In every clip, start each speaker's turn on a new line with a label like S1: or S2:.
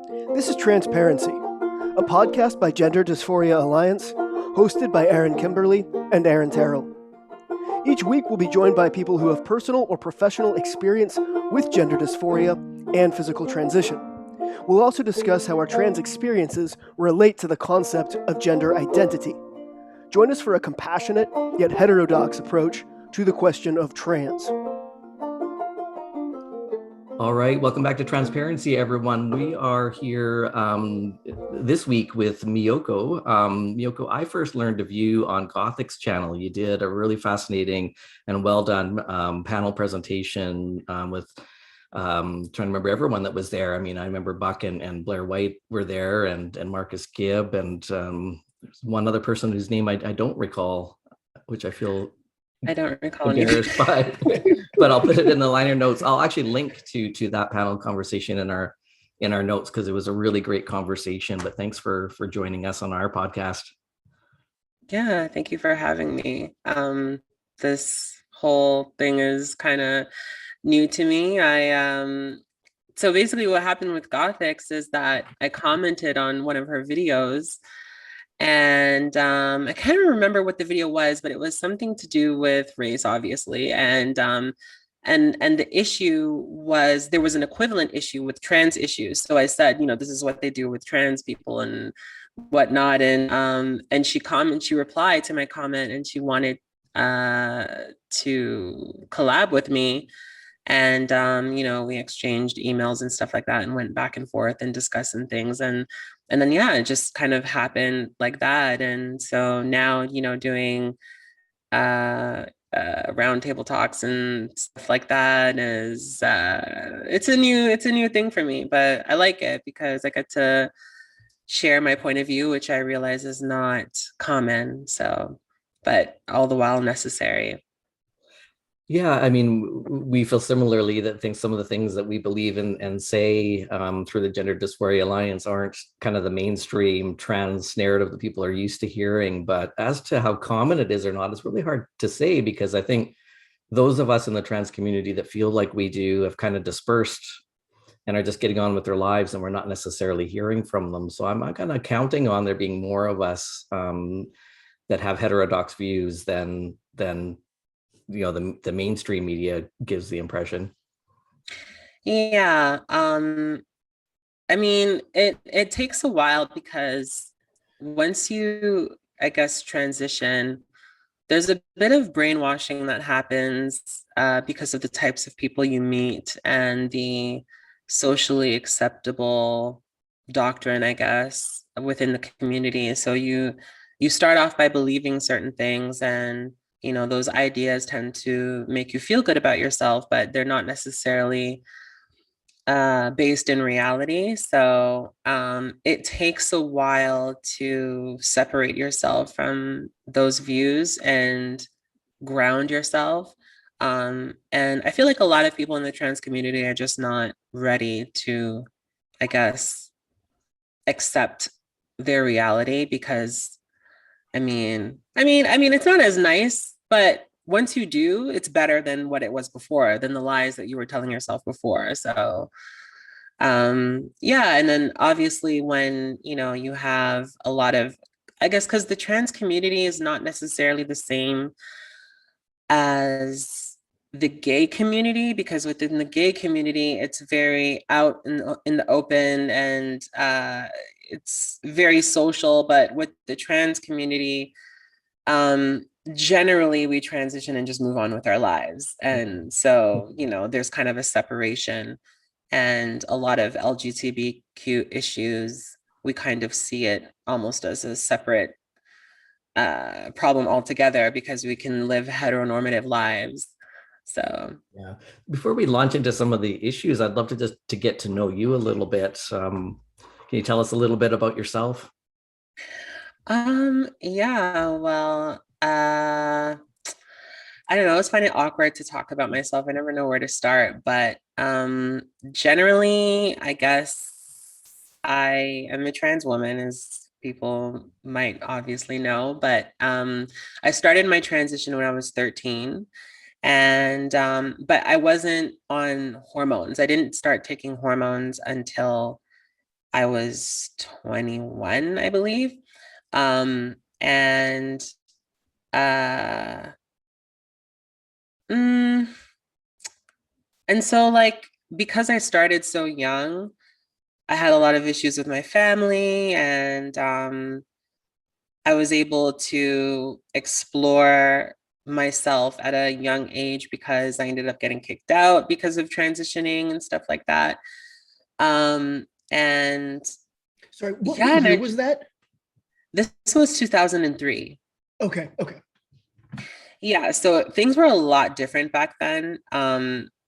S1: This is Transparency, a podcast by Gender Dysphoria Alliance, hosted by Aaron Kimberly and Aaron Terrell. Each week we'll be joined by people who have personal or professional experience with gender dysphoria and physical transition. We'll also discuss how our trans experiences relate to the concept of gender identity. Join us for a compassionate yet heterodox approach to the question of trans.
S2: All right, welcome back to Transparency, everyone. We are here this week with Miyoko. Miyoko, I first learned of you on Gothic's channel. You did a really fascinating and well done panel presentation with trying to remember everyone that was there. I mean, I remember Buck and Blair White were there, and Marcus Gibb, and one other person whose name I don't recall, which I feel
S3: I don't recall
S2: embarrassed by, but I'll put it in the liner notes. I'll actually link to that panel conversation in our notes, because it was a really great conversation. But thanks for joining us on our podcast.
S3: Yeah, thank you for having me. This whole thing is kind of new to me. So basically what happened with Gothics is that I commented on one of her videos, and I can't remember what the video was, but it was something to do with race, obviously. And the issue was, there was an equivalent issue with trans issues. So I said, this is what they do with trans people and whatnot. And she replied to my comment, and she wanted to collab with me. And, we exchanged emails and stuff like that, and went back and forth and discussing things. And then, yeah, it just kind of happened like that. And so now, doing roundtable talks and stuff like that is, it's a new thing for me, but I like it because I get to share my point of view, which I realize is not common. So, but all the while necessary.
S2: Yeah, I mean, we feel similarly that some of the things that we believe in and say through the Gender Dysphoria Alliance aren't kind of the mainstream trans narrative that people are used to hearing. But as to how common it is or not, it's really hard to say, because I think those of us in the trans community that feel like we do have kind of dispersed and are just getting on with their lives, and we're not necessarily hearing from them. So I'm kind of counting on there being more of us that have heterodox views than the mainstream media gives the impression.
S3: Yeah. I mean, it takes a while, because once you, I guess, transition, there's a bit of brainwashing that happens because of the types of people you meet and the socially acceptable doctrine, I guess, within the community. So you start off by believing certain things, and those ideas tend to make you feel good about yourself, but they're not necessarily based in reality. So it takes a while to separate yourself from those views and ground yourself. And I feel like a lot of people in the trans community are just not ready to, I guess, accept their reality, because it's not as nice, but once you do, it's better than what it was before, than the lies that you were telling yourself before. So, yeah. And then obviously when, you have a lot of, I guess, because the trans community is not necessarily the same as the gay community, because within the gay community, it's very out in the open, and it's very social. But with the trans community, generally we transition and just move on with our lives. And so, there's kind of a separation, and a lot of LGBTQ issues, we kind of see it almost as a separate problem altogether, because we can live heteronormative lives. So
S2: yeah, before we launch into some of the issues, I'd love to just to get to know you a little bit. Can you tell us a little bit about yourself?
S3: Yeah, well, I don't know, I always find it awkward to talk about myself. I never know where to start, but generally, I guess I am a trans woman, as people might obviously know, but I started my transition when I was 13. And but I wasn't on hormones. I didn't start taking hormones until I was 21, I believe. Um, and uh, mm, and so like because I started so young, I had a lot of issues with my family, and I was able to explore myself at a young age because I ended up getting kicked out because of transitioning and stuff like that. And
S1: Sorry, what
S3: yeah, and
S1: year was that?
S3: this was 2003.
S1: Okay.
S3: Yeah, so things were a lot different back then.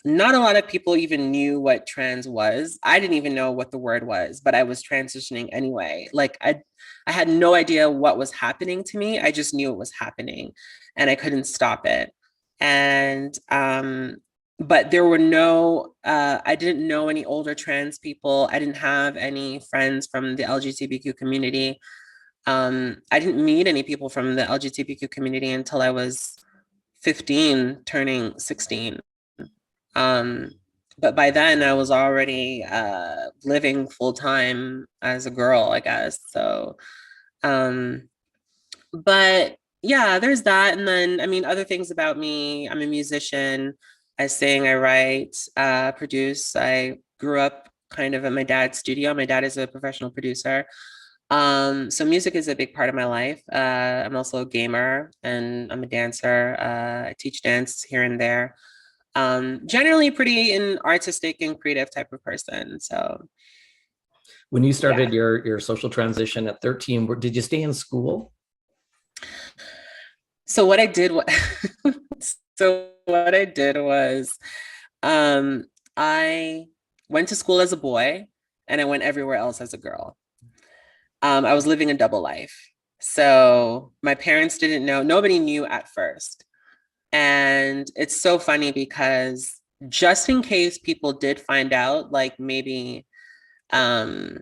S3: Not a lot of people even knew what trans was. I didn't even know what the word was, but I was transitioning anyway. Like I had no idea what was happening to me. I just knew it was happening and I couldn't stop it. And but there were no I didn't know any older trans people. I didn't have any friends from the LGBTQ community. I didn't meet any people from the LGBTQ community until I was 15, turning 16. Um, but by then I was already living full time as a girl, I guess. So, um, but yeah, there's that. And then, I mean, other things about me, I'm a musician. I sing, I write, produce. I grew up kind of at my dad's studio. My dad is a professional producer. So music is a big part of my life. I'm also a gamer and I'm a dancer. I teach dance here and there. Generally pretty an artistic and creative type of person. So
S2: When you
S3: yeah.
S2: started your social transition at 13, did you stay in school?
S3: So what I did was um, I went to school as a boy and I went everywhere else as a girl. I was living a double life. So my parents didn't know, nobody knew at first. And it's so funny because just in case people did find out, like maybe, um,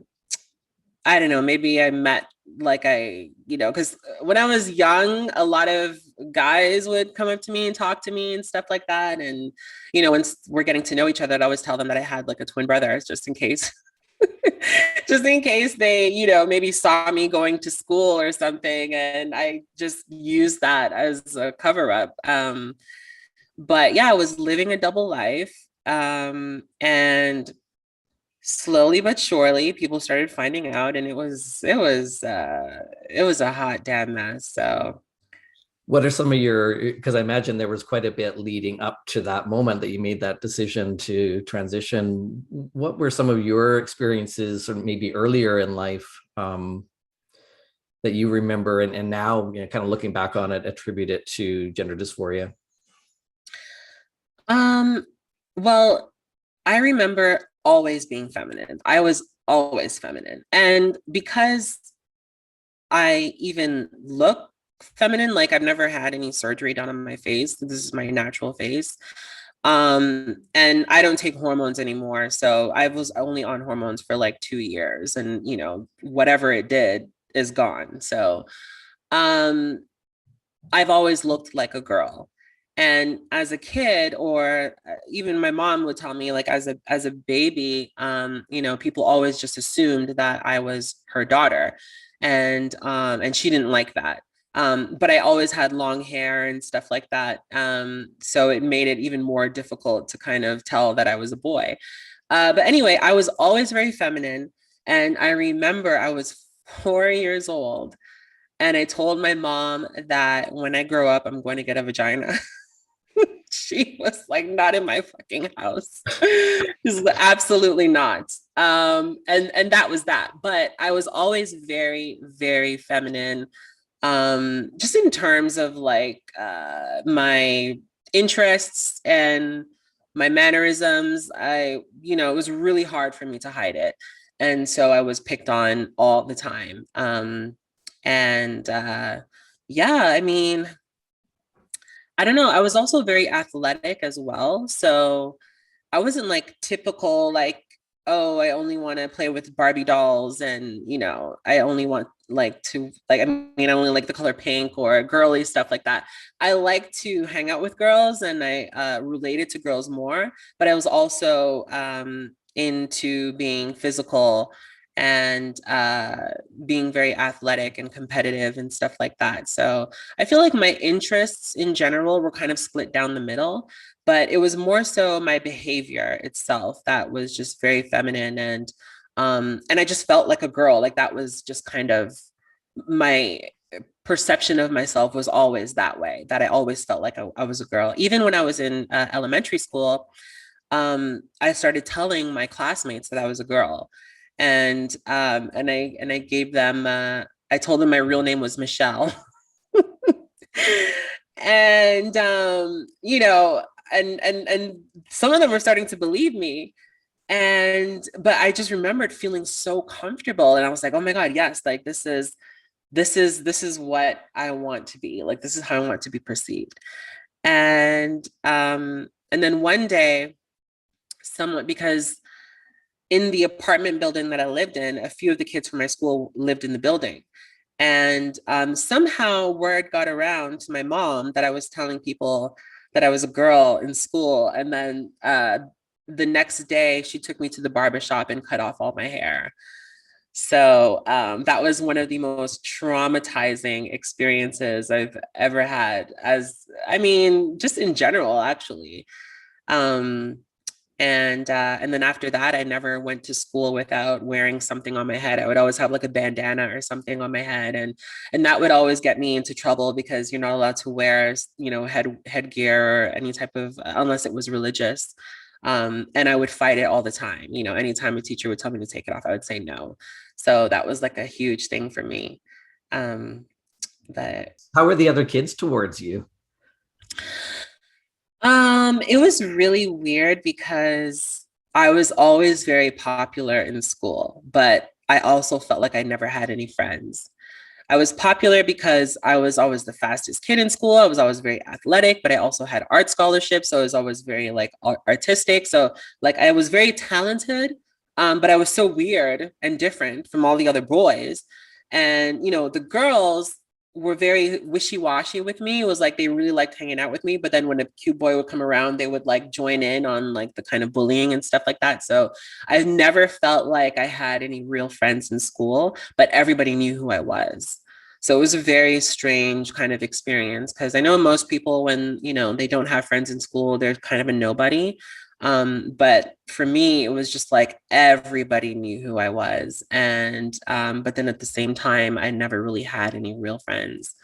S3: I don't know, maybe I met like because when I was young, a lot of guys would come up to me and talk to me and stuff like that. And, once we're getting to know each other, I'd always tell them that I had like a twin brother just in case. Just in case they, maybe saw me going to school or something. And I just used that as a cover up. But yeah, I was living a double life. And slowly but surely people started finding out and it was a hot damn mess. So
S2: What are some of because I imagine there was quite a bit leading up to that moment that you made that decision to transition. What were some of your experiences, or maybe earlier in life, that you remember and now, kind of looking back on it, attribute it to gender dysphoria?
S3: Well, I remember always being feminine. I was always feminine. And because I even look feminine, like I've never had any surgery done on my face. This is my natural face. And I don't take hormones anymore. So I was only on hormones for like 2 years and whatever it did is gone. So um I've always looked like a girl. And as a kid, or even my mom would tell me, like as a baby, people always just assumed that I was her daughter, and she didn't like that. But I always had long hair and stuff like that, so it made it even more difficult to kind of tell that I was a boy. But anyway, I was always very feminine, and I remember I was 4 years old and I told my mom that when I grow up, I'm going to get a vagina. She was like, not in my fucking house. She's like, absolutely not. And that was that. But I was always very, very feminine. Just in terms of like my interests and my mannerisms. It was really hard for me to hide it. And so I was picked on all the time. And yeah, I mean, I don't know. I was also very athletic as well. So I wasn't like typical, like, oh, I only want to play with Barbie dolls and, I only want like to, like, I mean, I only like the color pink or girly stuff like that. I like to hang out with girls and I related to girls more, but I was also into being physical and being very athletic and competitive and stuff like that. So I feel like my interests in general were kind of split down the middle, but it was more so my behavior itself that was just very feminine, and I just felt like a girl. Like that was just kind of my perception of myself was always that way, that I always felt like I was a girl. Even when I was in elementary school, I started telling my classmates that I was a girl, and I gave them I told them my real name was Michelle, and and some of them were starting to believe me, but I just remembered feeling so comfortable, and I was like, oh my god, yes, like this is what I want to be. Like this is how I want to be perceived. And then one day, someone, because in the apartment building that I lived in, a few of the kids from my school lived in the building. And somehow word got around to my mom that I was telling people that I was a girl in school. And then the next day, she took me to the barbershop and cut off all my hair. So that was one of the most traumatizing experiences I've ever had, just in general, actually. Um, and then after that, I never went to school without wearing something on my head. I would always have like a bandana or something on my head, and that would always get me into trouble because you're not allowed to wear, headgear or any type of, unless it was religious. And I would fight it all the time. Anytime a teacher would tell me to take it off, I would say no. So that was like a huge thing for me. But
S2: how were the other kids towards you?
S3: It was really weird because I was always very popular in school, but I also felt like I never had any friends. I was popular because I was always the fastest kid in school. I was always very athletic, but I also had art scholarships. So I was always very like artistic. So like I was very talented, but I was so weird and different from all the other boys. And, the girls were very wishy-washy with me. It was like they really liked hanging out with me, but then when a cute boy would come around, they would like join in on like the kind of bullying and stuff like that. So I've never felt like I had any real friends in school, but everybody knew who I was. So it was a very strange kind of experience because I know most people, when they don't have friends in school, they're kind of a nobody. But for me, it was just like everybody knew who I was. And but then at the same time, I never really had any real friends.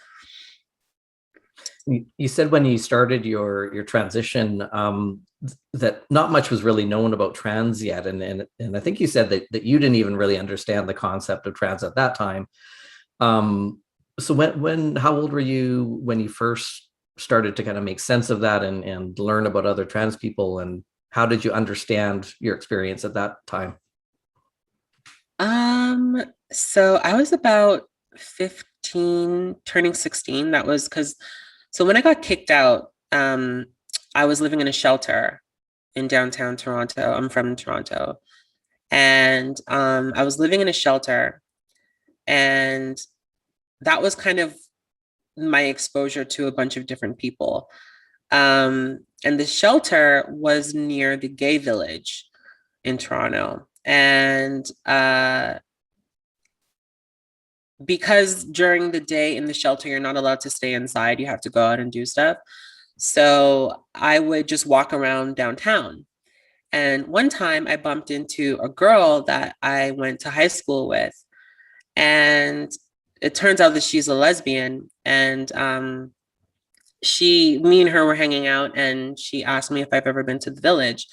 S2: You said when you started your transition that not much was really known about trans yet. And I think you said that you didn't even really understand the concept of trans at that time. So how old were you when you first started to kind of make sense of that and learn about other trans people, and how did you understand your experience at that time?
S3: So I was about 15, turning 16. That was so when I got kicked out, I was living in a shelter in downtown Toronto. I'm from Toronto. And I was living in a shelter, and that was kind of my exposure to a bunch of different people. And the shelter was near the gay village in Toronto. And because during the day in the shelter, you're not allowed to stay inside, you have to go out and do stuff. So I would just walk around downtown. And one time I bumped into a girl that I went to high school with. And it turns out that she's a lesbian. And me and her were hanging out, and she asked me if I've ever been to the village.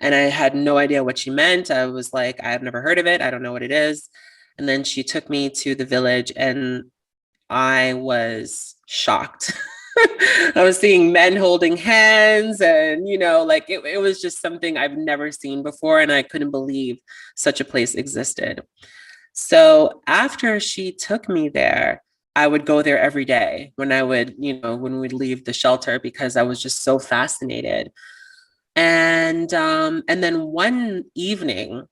S3: And I had no idea what she meant. I was like, I've never heard of it. I don't know what it is. And then she took me to the village, and I was shocked. I was seeing men holding hands, and, like it was just something I've never seen before. And I couldn't believe such a place existed. So after she took me there, I would go there every day when when we'd leave the shelter, because I was just so fascinated. And then one evening,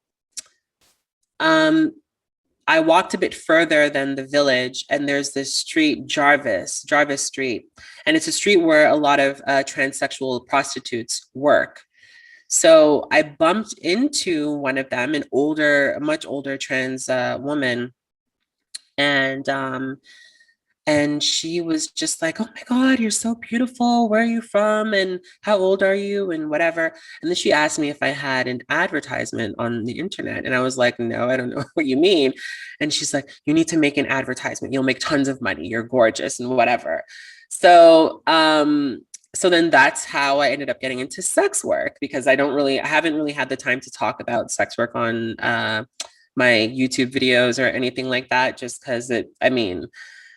S3: I walked a bit further than the village, and there's this street, Jarvis Street. And it's a street where a lot of transsexual prostitutes work. So I bumped into one of them, a much older trans woman, and she was just like, "Oh my God, you're so beautiful. Where are you from? And how old are you? And whatever." And then she asked me if I had an advertisement on the internet. And I was like, "No, I don't know what you mean." And she's like, "You need to make an advertisement. You'll make tons of money. You're gorgeous and whatever." So, so then that's how I ended up getting into sex work, because I haven't really had the time to talk about sex work on my YouTube videos or anything like that, just because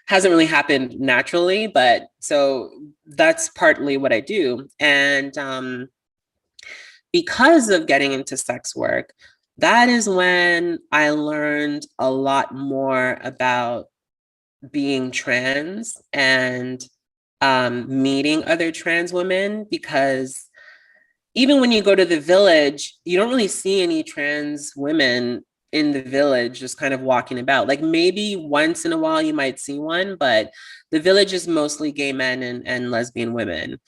S3: hasn't really happened naturally. But so that's partly what I do. And because of getting into sex work, that is when I learned a lot more about being trans and meeting other trans women, because even when you go to the village, you don't really see any trans women in the village just kind of walking about. Like maybe once in a while you might see one, but the village is mostly gay men and lesbian women.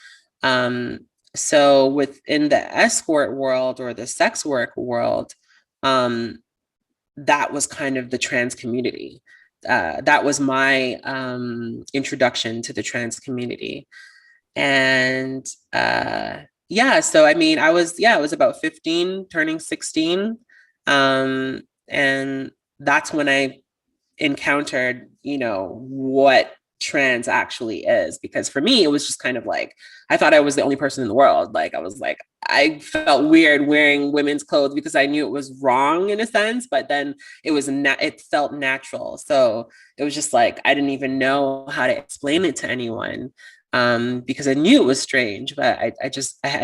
S3: So within the escort world or the sex work world, that was kind of the trans community. That was my introduction to the trans community. And yeah, so I was about 15, turning 16. And that's when I encountered, what trans actually is. Because for me, it was just kind of like, I thought I was the only person in the world. Like, I felt weird wearing women's clothes because I knew it was wrong in a sense, but then it felt natural. So it was just like, I didn't even know how to explain it to anyone. Because I knew it was strange, but I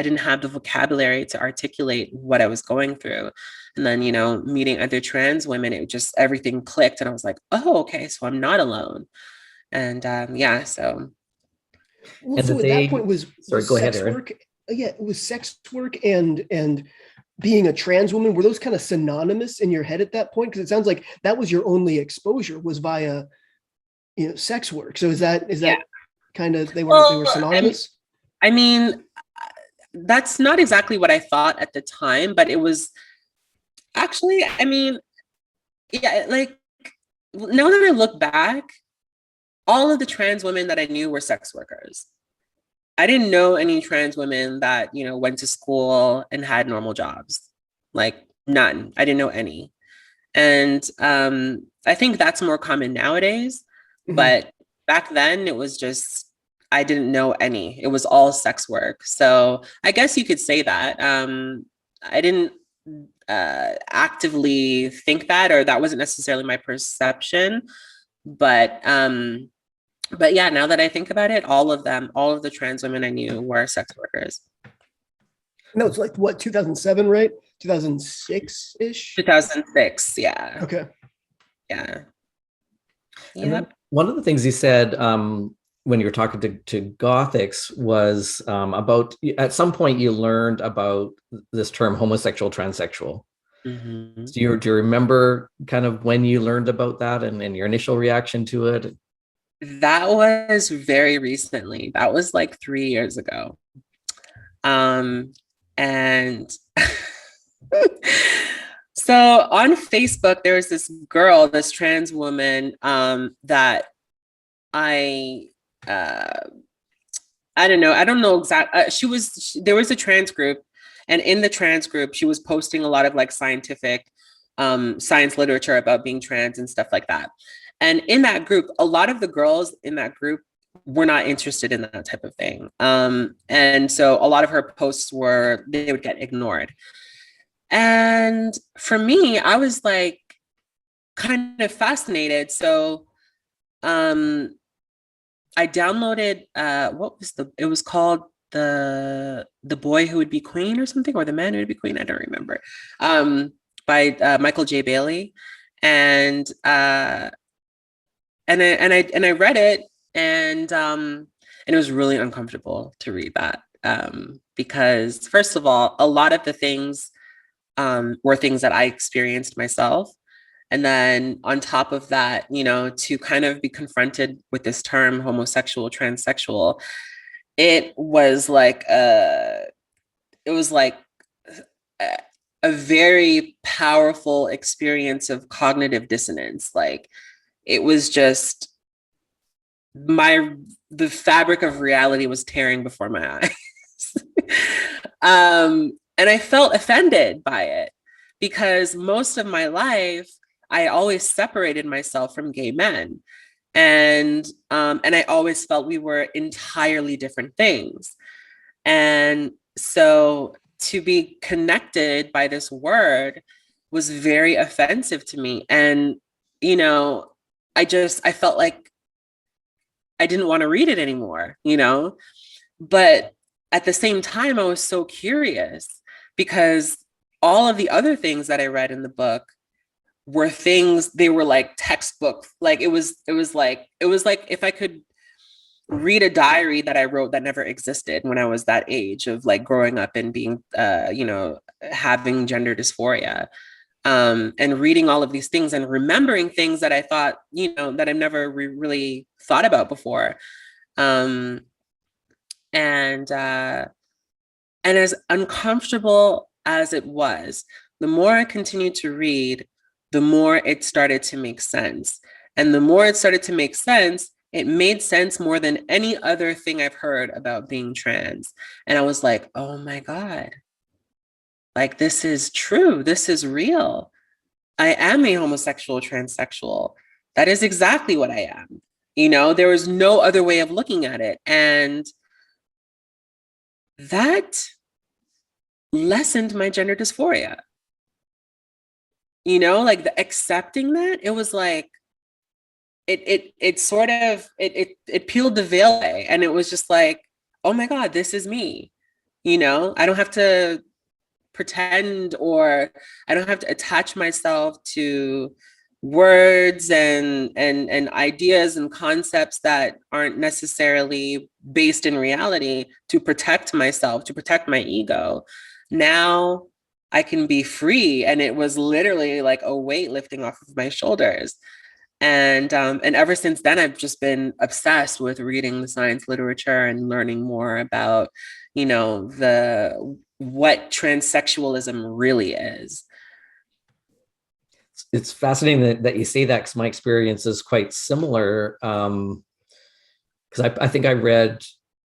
S3: didn't have the vocabulary to articulate what I was going through. And then, meeting other trans women, everything clicked. And I was like, oh, okay, so I'm not alone. And yeah, so.
S1: Well, so at that point was
S2: go ahead,
S1: sex
S2: Aaron.
S1: work. Yeah, it was sex work and being a trans woman. Were those kind of synonymous in your head at that point? Because it sounds like that was your only exposure, was via, sex work. So is that kind of, they were synonymous?
S3: That's not exactly what I thought at the time, but it was actually, yeah, like now that I look back, all of the trans women that I knew were sex workers. I didn't know any trans women that, went to school and had normal jobs. Like none. I didn't know any. And I think that's more common nowadays. Mm-hmm. But back then it was just, I didn't know any. It was all sex work. So I guess you could say that. I didn't actively think that, or that wasn't necessarily my perception. But yeah, now that I think about it, all of the trans women I knew were sex workers.
S1: No, it's like what, 2007, right? 2006-ish?
S3: 2006, yeah.
S1: Okay.
S3: Yeah.
S2: And then one of the things you said when you were talking to Gothics was about, at some point you learned about this term homosexual transsexual. Mm-hmm. Do you remember kind of when you learned about that and your initial reaction to it?
S3: That was very recently. That was like 3 years ago. And so on Facebook, there was this girl, this trans woman, that I don't know exactly. There was a trans group, and in the trans group, she was posting a lot of like scientific, science literature about being trans and stuff like that. And in that group, a lot of the girls in that group were not interested in that type of thing. And so a lot of her posts they would get ignored. And for me, I was like kind of fascinated. So I downloaded, it was called the Boy Who Would Be Queen or something, or The Man Who Would Be Queen, I don't remember, by Michael J. Bailey. And I read it, and it was really uncomfortable to read that, because first of all, a lot of the things were things that I experienced myself. And then on top of that, to kind of be confronted with this term homosexual, transsexual, it was like a very powerful experience of cognitive dissonance. Like, it was just the fabric of reality was tearing before my eyes. And I felt offended by it because most of my life, I always separated myself from gay men. And I always felt we were entirely different things. And so to be connected by this word was very offensive to me. And, you know, I felt like I didn't want to read it anymore, you know? But at the same time, I was so curious because all of the other things that I read in the book were things, they were like textbook. Like it was like if I could read a diary that I wrote that never existed when I was that age of like growing up and being, you know, having gender dysphoria, and reading all of these things and remembering things that I thought, you know, that I've never really thought about before. And as uncomfortable as it was, the more I continued to read, the more it started to make sense. And the more it started to make sense, it made sense more than any other thing I've heard about being trans. And I was like, oh my God, like this is true. This is real. I am a homosexual transsexual. That is exactly what I am. You know, there was no other way of looking at it. And that lessened my gender dysphoria. You know, like accepting that, it was like, it sort of, it peeled the veil away. And it was just like, oh my God, this is me. You know, I don't have to pretend, or I don't have to attach myself to words and ideas and concepts that aren't necessarily based in reality to protect myself, to protect my ego. Now I can be free. And it was literally like a weight lifting off of my shoulders. And ever since then, I've just been obsessed with reading the science literature and learning more about, you know, what transsexualism really is.
S2: It's fascinating that you say that, because my experience is quite similar. Because I think I read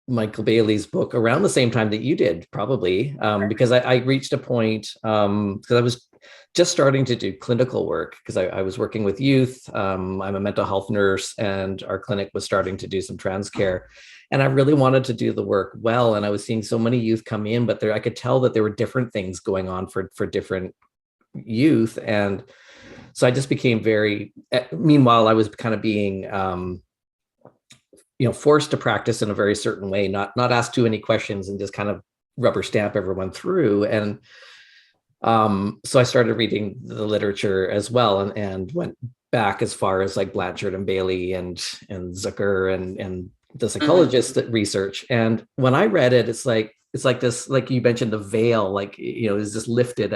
S2: Michael Bailey's book around the same time that you did, probably, because I reached a point, because I was just starting to do clinical work, because I was working with youth. I'm a mental health nurse, and our clinic was starting to do some trans care. And I really wanted to do the work well. And I was seeing so many youth come in, but I could tell that there were different things going on for different youth. And so I just became meanwhile, I was kind of being, you know, forced to practice in a very certain way, not ask too many questions and just kind of rubber stamp everyone through. And so I started reading the literature as well, and went back as far as like Blanchard and Bailey and Zucker and the psychologists that research. And when I read it, it's like this, like you mentioned, the veil, like, you know, is just lifted.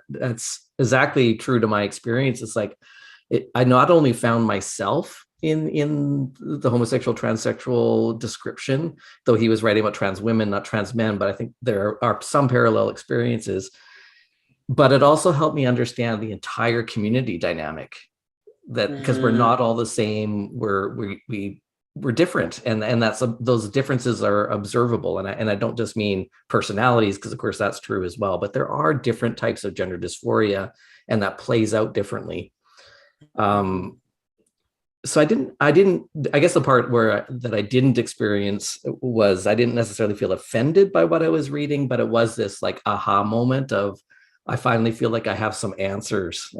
S2: That's exactly true to my experience. It's like I not only found myself in the homosexual transsexual description, though he was writing about trans women, not trans men, but I think there are some parallel experiences. But it also helped me understand the entire community dynamic, that because we're not all the same, we're different, and that's those differences are observable. And I don't just mean personalities, because of course that's true as well, but there are different types of gender dysphoria, and that plays out differently. So I guess the part that I didn't experience was, I didn't necessarily feel offended by what I was reading, but it was this like aha moment of, I finally feel like I have some answers,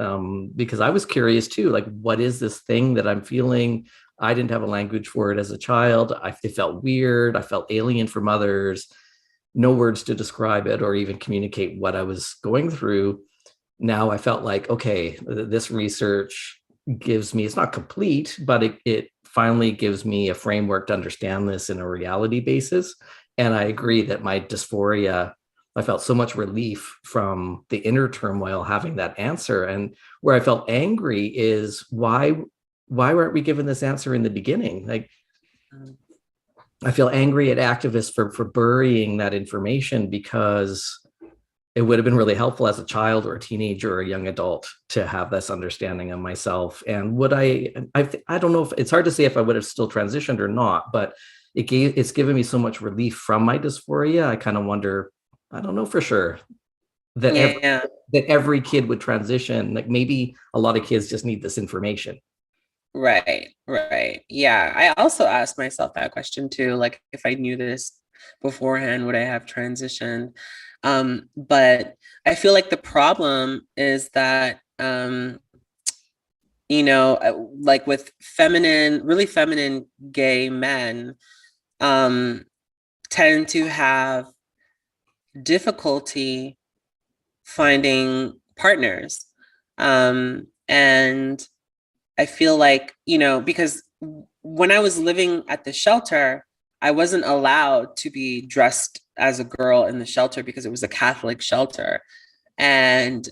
S2: because I was curious too, like, what is this thing that I'm feeling? I didn't have a language for it as a child. It felt weird. I felt alien from others, no words to describe it or even communicate what I was going through. Now I felt like, okay, this research gives me, it's not complete, but it finally gives me a framework to understand this in a reality basis. And I agree that my dysphoria, I felt so much relief from the inner turmoil having that answer. And where I felt angry is why weren't we given this answer in the beginning? Like, I feel angry at activists for burying that information, because it would have been really helpful as a child or a teenager or a young adult to have this understanding of myself. And would I don't know if it's hard to say if I would have still transitioned or not, but it's given me so much relief from my dysphoria. I kind of wonder, I don't know for sure that every kid would transition. Like maybe a lot of kids just need this information.
S3: Right. Yeah. I also asked myself that question too. Like, if I knew this beforehand, would I have transitioned? But I feel like the problem is that, like with really feminine gay men, tend to have difficulty finding partners. And I feel like, because when I was living at the shelter, I wasn't allowed to be dressed as a girl in the shelter because it was a Catholic shelter. And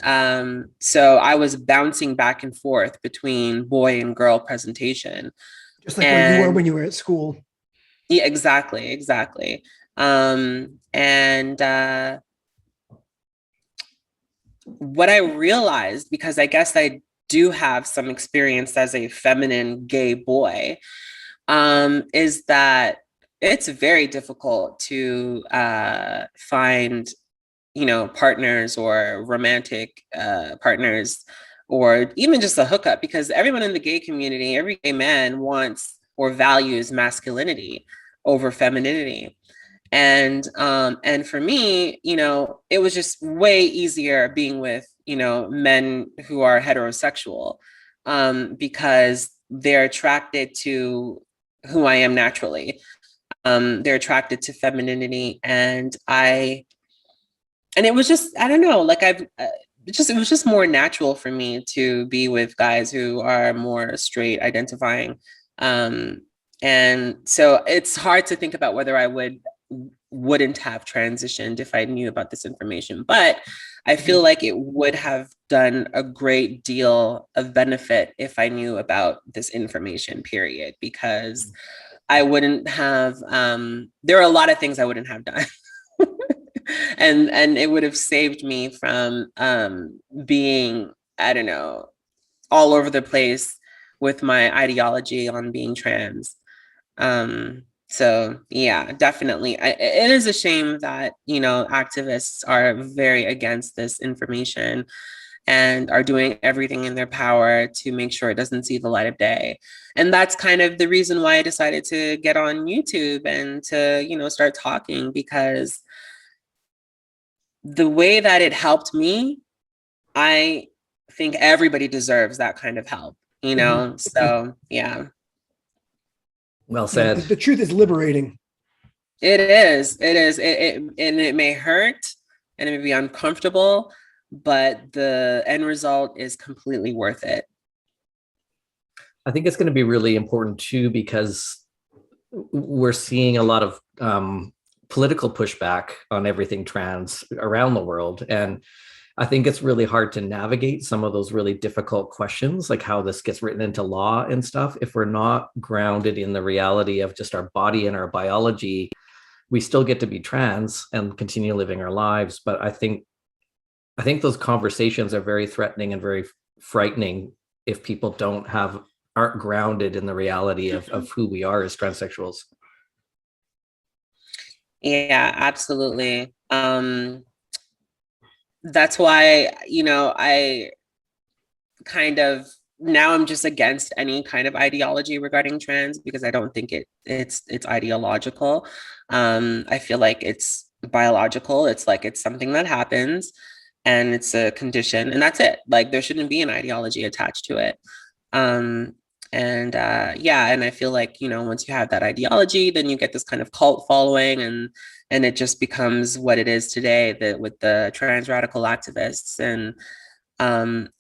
S3: so I was bouncing back and forth between boy and girl presentation.
S1: Just like where you were when you were at school.
S3: Yeah, exactly. And what I realized, because I guess I do have some experience as a feminine gay boy, is that it's very difficult to find, partners or romantic partners, or even just a hookup, because everyone in the gay community, every gay man wants or values masculinity over femininity. And for me, it was just way easier being with, men who are heterosexual, because they're attracted to who I am naturally. They're attracted to femininity, and it was just, I don't know, like it was just more natural for me to be with guys who are more straight identifying. And so it's hard to think about whether I wouldn't have transitioned if I knew about this information. But I feel like it would have done a great deal of benefit if I knew about this information, period, because I wouldn't have, there are a lot of things I wouldn't have done. and it would have saved me from being, I don't know, all over the place with my ideology on being trans. So yeah, definitely. It is a shame that, activists are very against this information and are doing everything in their power to make sure it doesn't see the light of day. And that's kind of the reason why I decided to get on YouTube and to, start talking, because the way that it helped me, I think everybody deserves that kind of help, So yeah.
S2: Well said.
S1: The truth is liberating.
S3: It is. And it may hurt and it may be uncomfortable, but the end result is completely worth it.
S2: I think it's going to be really important too, because we're seeing a lot of political pushback on everything trans around the world. And I think it's really hard to navigate some of those really difficult questions, like how this gets written into law and stuff. If we're not grounded in the reality of just our body and our biology, we still get to be trans and continue living our lives. But I think those conversations are very threatening and very frightening if people aren't grounded in the reality of who we are as transsexuals.
S3: Yeah, absolutely. That's why, I kind of, now I'm just against any kind of ideology regarding trans, because I don't think it's ideological. I feel like it's biological. It's like, it's something that happens and it's a condition, and that's it. Like, there shouldn't be an ideology attached to it. And I feel like, once you have that ideology, then you get this kind of cult following, and it just becomes what it is today, that with the trans radical activists, and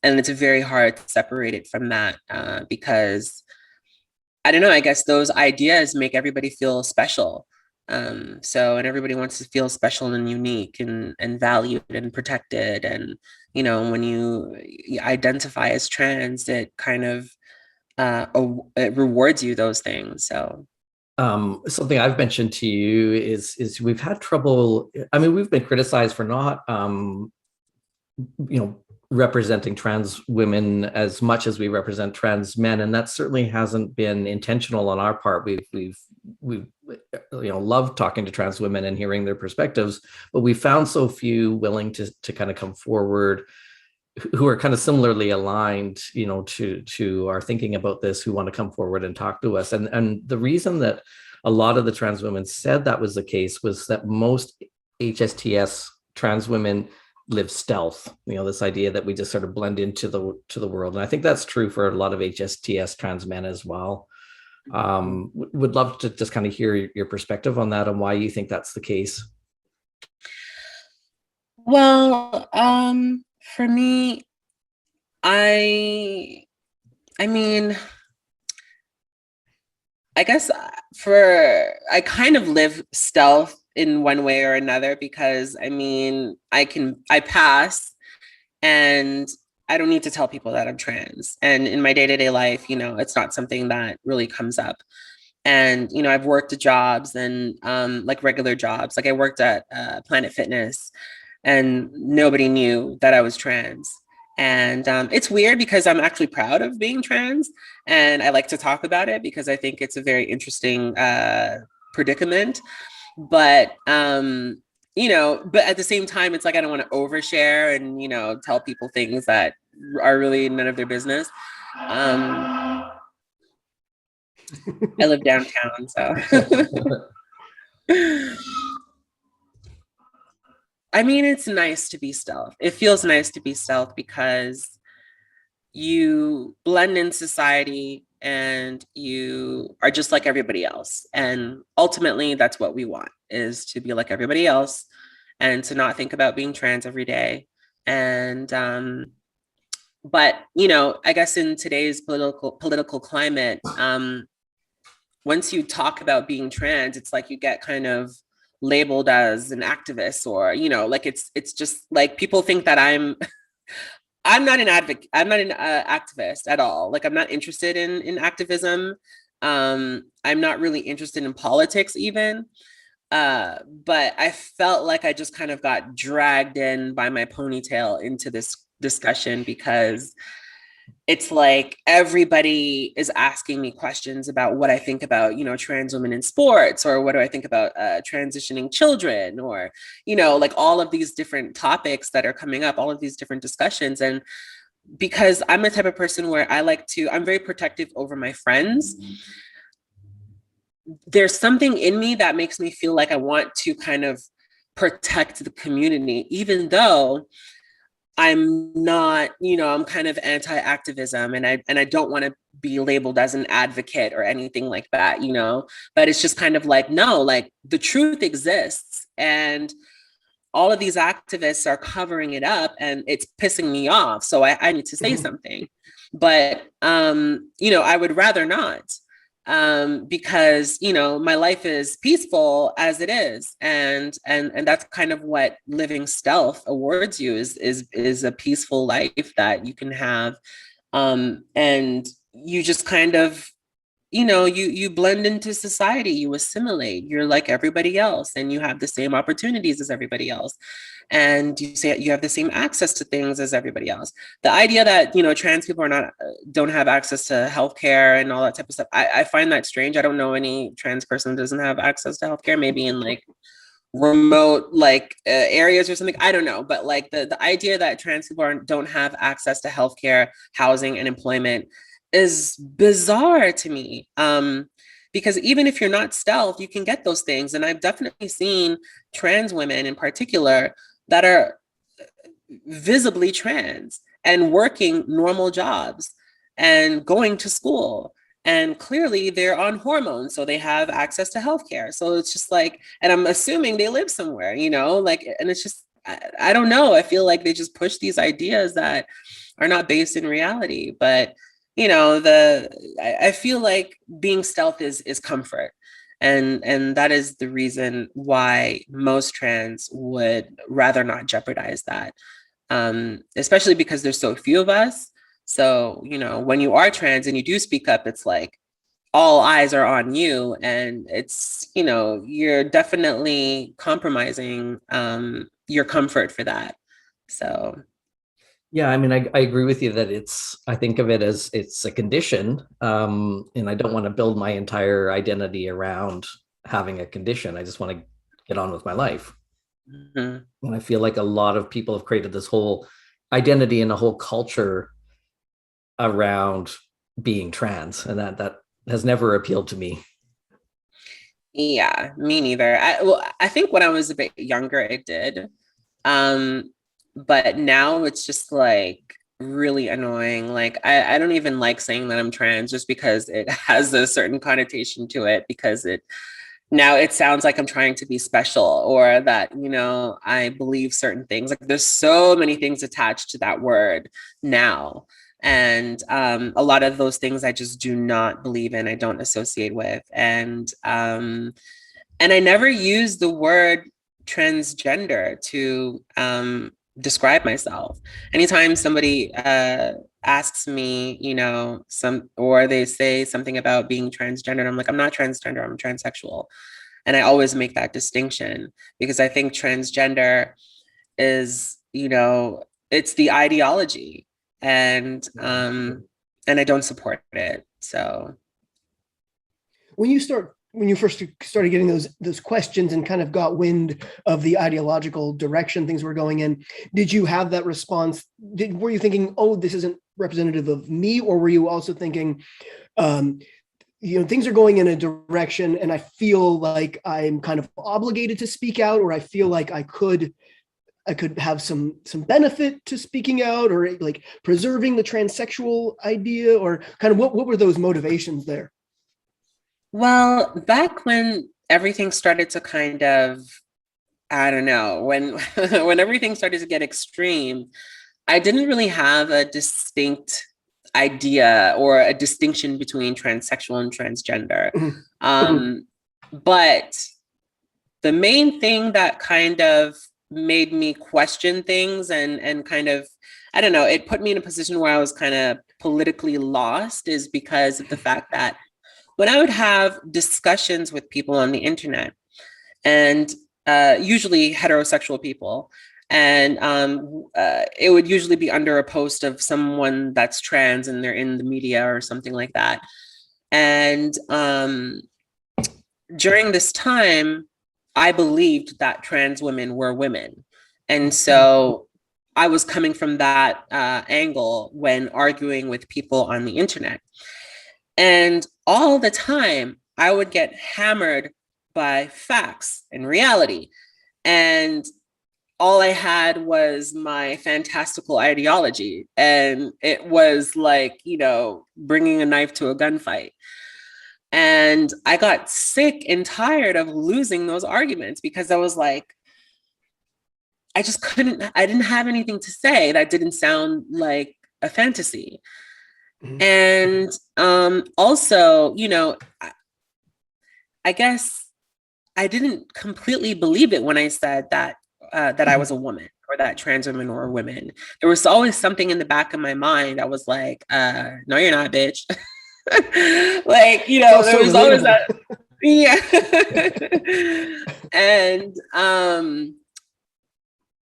S3: it's very hard to separate it from that, because I don't know, I guess those ideas make everybody feel special. And everybody wants to feel special and unique and valued and protected. And, when you identify as trans, it kind of, it rewards you those things. So
S2: Something I've mentioned to you is we've had trouble. I mean, we've been criticized for not, representing trans women as much as we represent trans men, and that certainly hasn't been intentional on our part. We've loved talking to trans women and hearing their perspectives, but we found so few willing to kind of come forward who are kind of similarly aligned, to our thinking about this, who want to come forward and talk to us. And the reason that a lot of the trans women said that was the case was that most HSTS trans women live stealth. This idea that we just sort of blend into the world, and I think that's true for a lot of HSTS trans men as well. Would love to just kind of hear your perspective on that and why you think that's the case.
S3: Well, for me, I mean, I guess I kind of live stealth in one way or another, because I pass and I don't need to tell people that I'm trans. And in my day-to-day life, it's not something that really comes up. And, I've worked at jobs and like regular jobs. Like I worked at Planet Fitness and nobody knew that I was trans. And it's weird because I'm actually proud of being trans and I like to talk about it because I think it's a very interesting predicament. But, but at the same time, it's like I don't want to overshare and, tell people things that are really none of their business. I live downtown, so. It's nice to be stealth. It feels nice to be stealth because you blend in society and you are just like everybody else. And ultimately, that's what we want, is to be like everybody else and to not think about being trans every day. And, but, I guess in today's political climate, once you talk about being trans, it's like you get kind of labeled as an activist, or like it's just like people think that I'm not an advocate, I'm not an activist at all. Like I'm not interested in activism. I'm not really interested in politics even, but I felt like I just kind of got dragged in by my ponytail into this discussion because it's like everybody is asking me questions about what I think about, trans women in sports, or what do I think about transitioning children, or, like all of these different topics that are coming up, all of these different discussions. And because I'm the type of person where I'm very protective over my friends, there's something in me that makes me feel like I want to kind of protect the community, even though I'm not, I'm kind of anti-activism, and I don't want to be labeled as an advocate or anything like that, but it's just kind of like, no, like the truth exists and all of these activists are covering it up and it's pissing me off. So I need to say something, but, I would rather not. Because my life is peaceful as it is, and that's kind of what living stealth awards you, is a peaceful life that you can have, and you just kind of you blend into society, you assimilate, you're like everybody else, and you have the same opportunities as everybody else, and you say you have the same access to things as everybody else. The idea that trans people don't have access to healthcare and all that type of stuff, I find that strange. I don't know any trans person that doesn't have access to healthcare, maybe in like remote areas or something, I don't know, but like the idea that trans people don't have access to healthcare, housing, and employment is bizarre to me, because even if you're not stealth, you can get those things. And I've definitely seen trans women in particular that are visibly trans and working normal jobs and going to school. And clearly they're on hormones, so they have access to healthcare. So it's just like, and I'm assuming they live somewhere, and it's just, I don't know. I feel like they just push these ideas that are not based in reality. But I feel like being stealth is comfort. And that is the reason why most trans would rather not jeopardize that, especially because there's so few of us. So, when you are trans and you do speak up, it's like, all eyes are on you, and it's, you know, you're definitely compromising your comfort for that. So
S2: Yeah, I mean, I agree with you that I think of it as it's a condition. And I don't want to build my entire identity around having a condition. I just want to get on with my life.
S3: mhm.
S2: And I feel like a lot of people have created this whole identity and a whole culture around being trans, and that has never appealed to me.
S3: Yeah, me neither. I think when I was a bit younger, it did. Um, but now it's just like really annoying. Like I don't even like saying that I'm trans just because it has a certain connotation to it, because it now it sounds like I'm trying to be special, or that, you know, I believe certain things. Like there's so many things attached to that word now. And a lot of those things I just do not believe in, I don't associate with. And I never use the word transgender to describe myself. Anytime somebody asks me, you know, or they say something about being transgender, I'm like, I'm not transgender, I'm transsexual. And I always make that distinction, because I think transgender is, you know, it's the ideology, and I don't support it. So
S1: When you first started getting those questions and kind of got wind of the ideological direction things were going in, did you have that response? Were you thinking, oh, this isn't representative of me? Or were you also thinking, you know, things are going in a direction and I feel like I'm kind of obligated to speak out, or I feel like I could have some benefit to speaking out, or like preserving the transsexual idea, or kind of what were those motivations there?
S3: well, back when everything started to kind of, I don't know, when when everything started to get extreme, I didn't really have a distinct idea or a distinction between transsexual and transgender. Um, but the main thing that kind of made me question things, and kind of, I don't know, it put me in a position where I was kind of politically lost, is because of the fact that when I would have discussions with people on the internet, and usually heterosexual people, and it would usually be under a post of someone that's trans and they're in the media or something like that. And during this time, I believed that trans women were women. And so I was coming from that angle when arguing with people on the internet. And all the time, I would get hammered by facts and reality. And all I had was my fantastical ideology. And it was like, you know, bringing a knife to a gunfight. And I got sick and tired of losing those arguments, because I was like, I just couldn't, I didn't have anything to say that didn't sound like a fantasy.
S1: Mhm.
S3: And also, you know, I guess I didn't completely believe it when I said that that I was a woman, or that trans women were women. There was always something in the back of my mind that was like, no, you're not, bitch. Like, you know, there
S1: So
S3: was always
S1: relatable.
S3: that, yeah.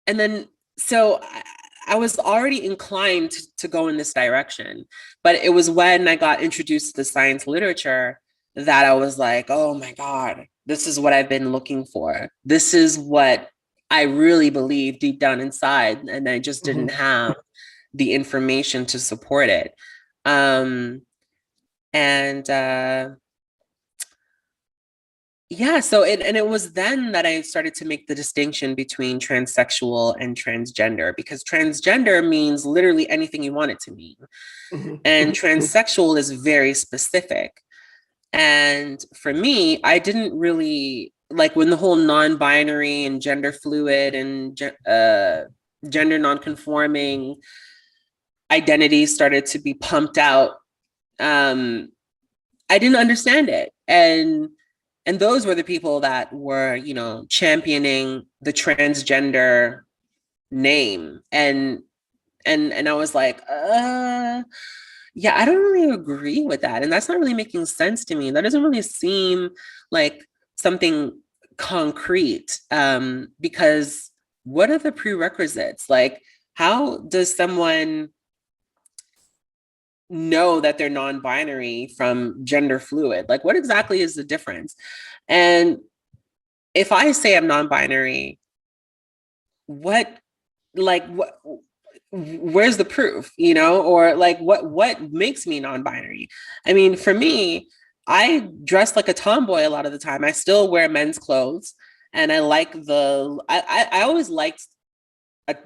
S3: And then so I was already inclined to go in this direction, but it was when I got introduced to the science literature that I was like, oh my God, this is what I've been looking for. This is what I really believe deep down inside. And I just didn't have the information to support it. And yeah, so it was then that I started to make the distinction between transsexual and transgender, because transgender means literally anything you want it to mean. And transsexual is very specific. And for me, I didn't really like when the whole non-binary and gender fluid and gender non-conforming identities started to be pumped out. I didn't understand it. And those were the people that were, you know, championing the transgender name. And I was like, Yeah, I don't really agree with that. And that's not really making sense to me. That doesn't really seem like something concrete, because what are the prerequisites? Like, how does someone know that they're non-binary from gender fluid? Like, what exactly is the difference? And if I say I'm non-binary, what, like, what, where's the proof, or like what makes me non-binary? I mean, for me, I dress like a tomboy a lot of the time. I still wear men's clothes, and I like I always liked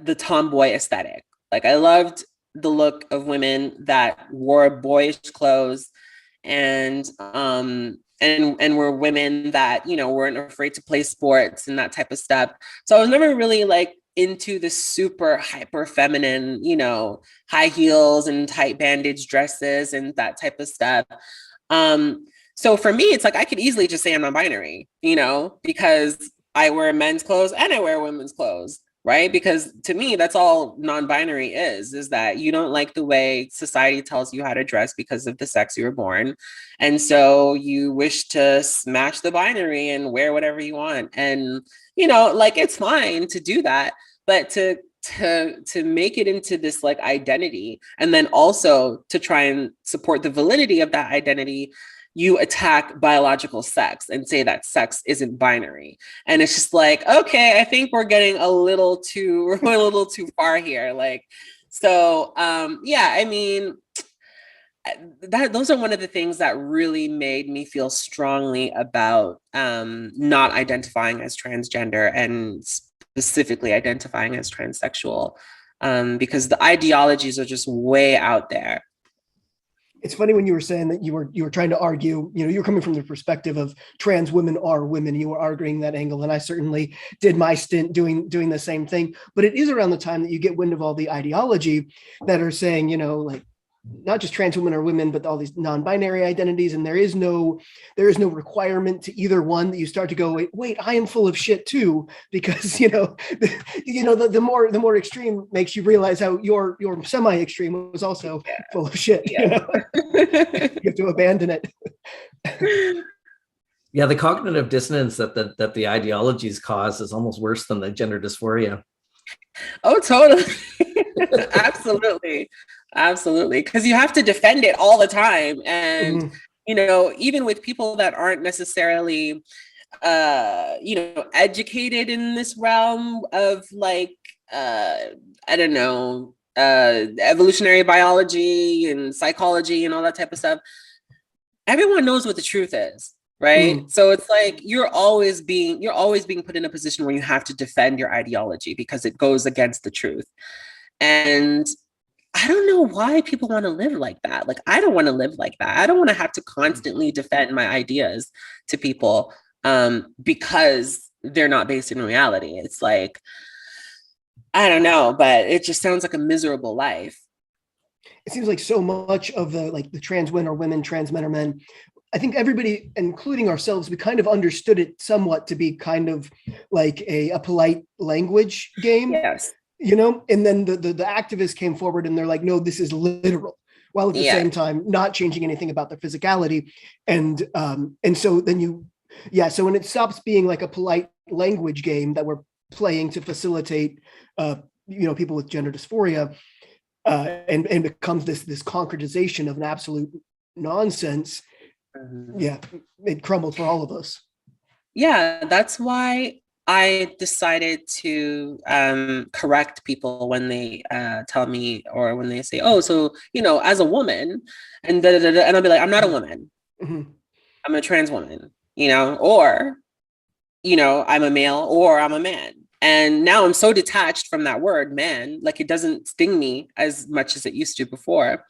S3: the tomboy aesthetic. Like, I loved the look of women that wore boyish clothes, and were women that weren't afraid to play sports and that type of stuff. So I was never really like into the super hyper feminine, high heels and tight bandage dresses and that type of stuff. So for me, it's like I could easily just say I'm non-binary, because I wear men's clothes and I wear women's clothes, right? Because to me, that's all non-binary is that you don't like the way society tells you how to dress because of the sex you were born. And so you wish to smash the binary and wear whatever you want. And, like, it's fine to do that, but to make it into this like identity, and then also to try and support the validity of that identity, you attack biological sex and say that sex isn't binary. And it's just like, okay, I think we're getting a little too far here. Like, so yeah, I mean, those are one of the things that really made me feel strongly about not identifying as transgender and specifically identifying as transsexual, because the ideologies are just way out there.
S1: It's funny when you were saying that you were trying to argue, you're coming from the perspective of trans women are women. You were arguing that angle, and I certainly did my stint doing the same thing. But it is around the time that you get wind of all the ideology that are saying, like, not just trans women are women, but all these non-binary identities, and there is no requirement to either one, that you start to go, wait, I am full of shit too, because the more extreme makes you realize how your semi-extreme was also full of shit.
S3: Yeah.
S1: You have to abandon it.
S2: Yeah, the cognitive dissonance that the ideologies cause is almost worse than the gender dysphoria.
S3: Oh, totally. Absolutely. Because you have to defend it all the time. And, even with people that aren't necessarily, educated in this realm of like, I don't know, evolutionary biology and psychology and all that type of stuff, everyone knows what the truth is. Right. So it's like you're always being put in a position where you have to defend your ideology because it goes against the truth. And I don't know why people want to live like that. Like, I don't want to live like that. I don't want to have to constantly defend my ideas to people because they're not based in reality. It's like, I don't know, but it just sounds like a miserable life.
S1: It seems like so much of the trans women are women, trans men are men. I think everybody, including ourselves, we kind of understood it somewhat to be kind of like a polite language game.
S3: Yes.
S1: And then the activists came forward and they're like, no, this is literal, while at the same time not changing anything about their physicality. And so then so when it stops being like a polite language game that we're playing to facilitate people with gender dysphoria, and becomes this concretization of an absolute nonsense, it crumbled for all of us.
S3: Yeah, that's why I decided to correct people when they tell me, or when they say, oh, so, as a woman, and and I'll be like, I'm not a woman. Mm-hmm. I'm a trans woman, or, I'm a male, or I'm a man. And now I'm so detached from that word, man, like it doesn't sting me as much as it used to before.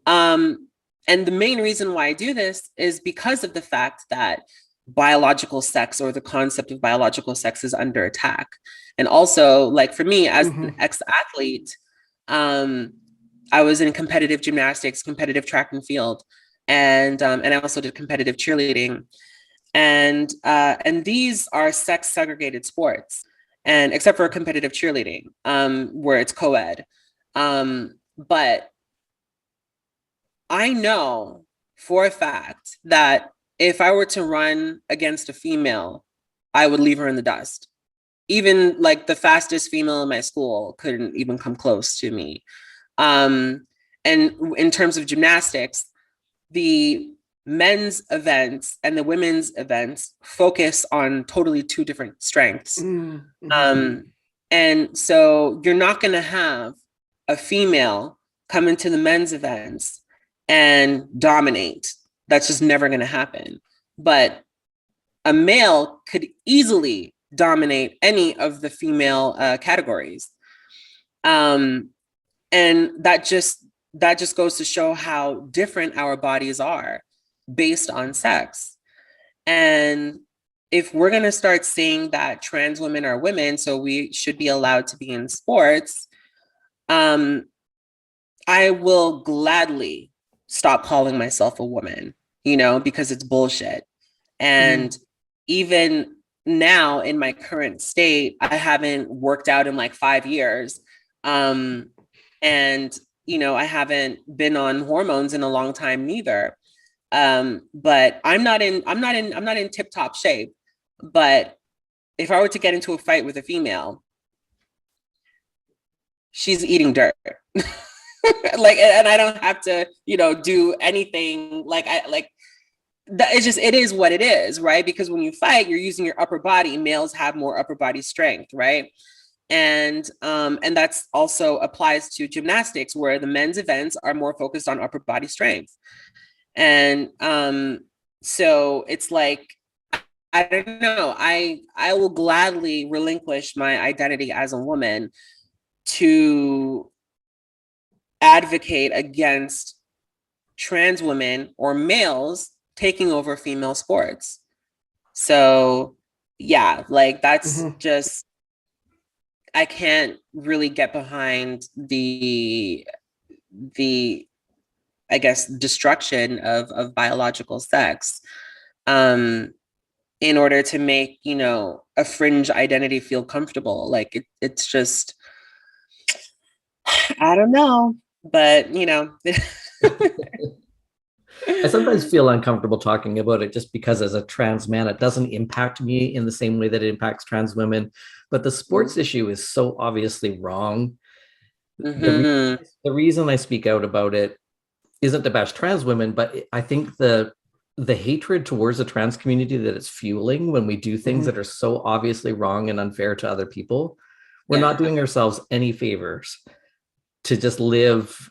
S3: And the main reason why I do this is because of the fact that biological sex, or the concept of biological sex, is under attack. And also, like, for me as an ex-athlete, I was in competitive gymnastics, competitive track and field, and I also did competitive cheerleading. And these are sex segregated sports, and except for competitive cheerleading, where it's co-ed. But I know for a fact that if I were to run against a female, I would leave her in the dust. Even like the fastest female in my school couldn't even come close to me. And in terms of gymnastics, the men's events and the women's events focus on totally two different strengths.
S1: Mm-hmm.
S3: And so you're not going to have a female come into the men's events and dominate. That's just never going to happen. But a male could easily dominate any of the female categories. And that just goes to show how different our bodies are based on sex. And if we're going to start saying that trans women are women, so we should be allowed to be in sports, I will gladly stop calling myself a woman, because it's bullshit. And even now in my current state, I haven't worked out in like 5 years. And, I haven't been on hormones in a long time neither. But I'm not in tip-top shape. But if I were to get into a fight with a female, she's eating dirt. And I don't have to, do anything it is what it is, right? Because when you fight, you're using your upper body. Males have more upper body strength, right? And that's also applies to gymnastics, where the men's events are more focused on upper body strength. And so it's like, I don't know, I will gladly relinquish my identity as a woman to advocate against trans women or males taking over female sports. So yeah, like that's just, I can't really get behind the I guess destruction of biological sex in order to make, a fringe identity feel comfortable. Like it's just, I don't know, but
S2: I sometimes feel uncomfortable talking about it just because as a trans man, it doesn't impact me in the same way that it impacts trans women. But the sports issue is so obviously wrong. The reason I speak out about it isn't to bash trans women, but I think the hatred towards the trans community that it's fueling when we do things that are so obviously wrong and unfair to other people, we're not doing ourselves any favors to just live,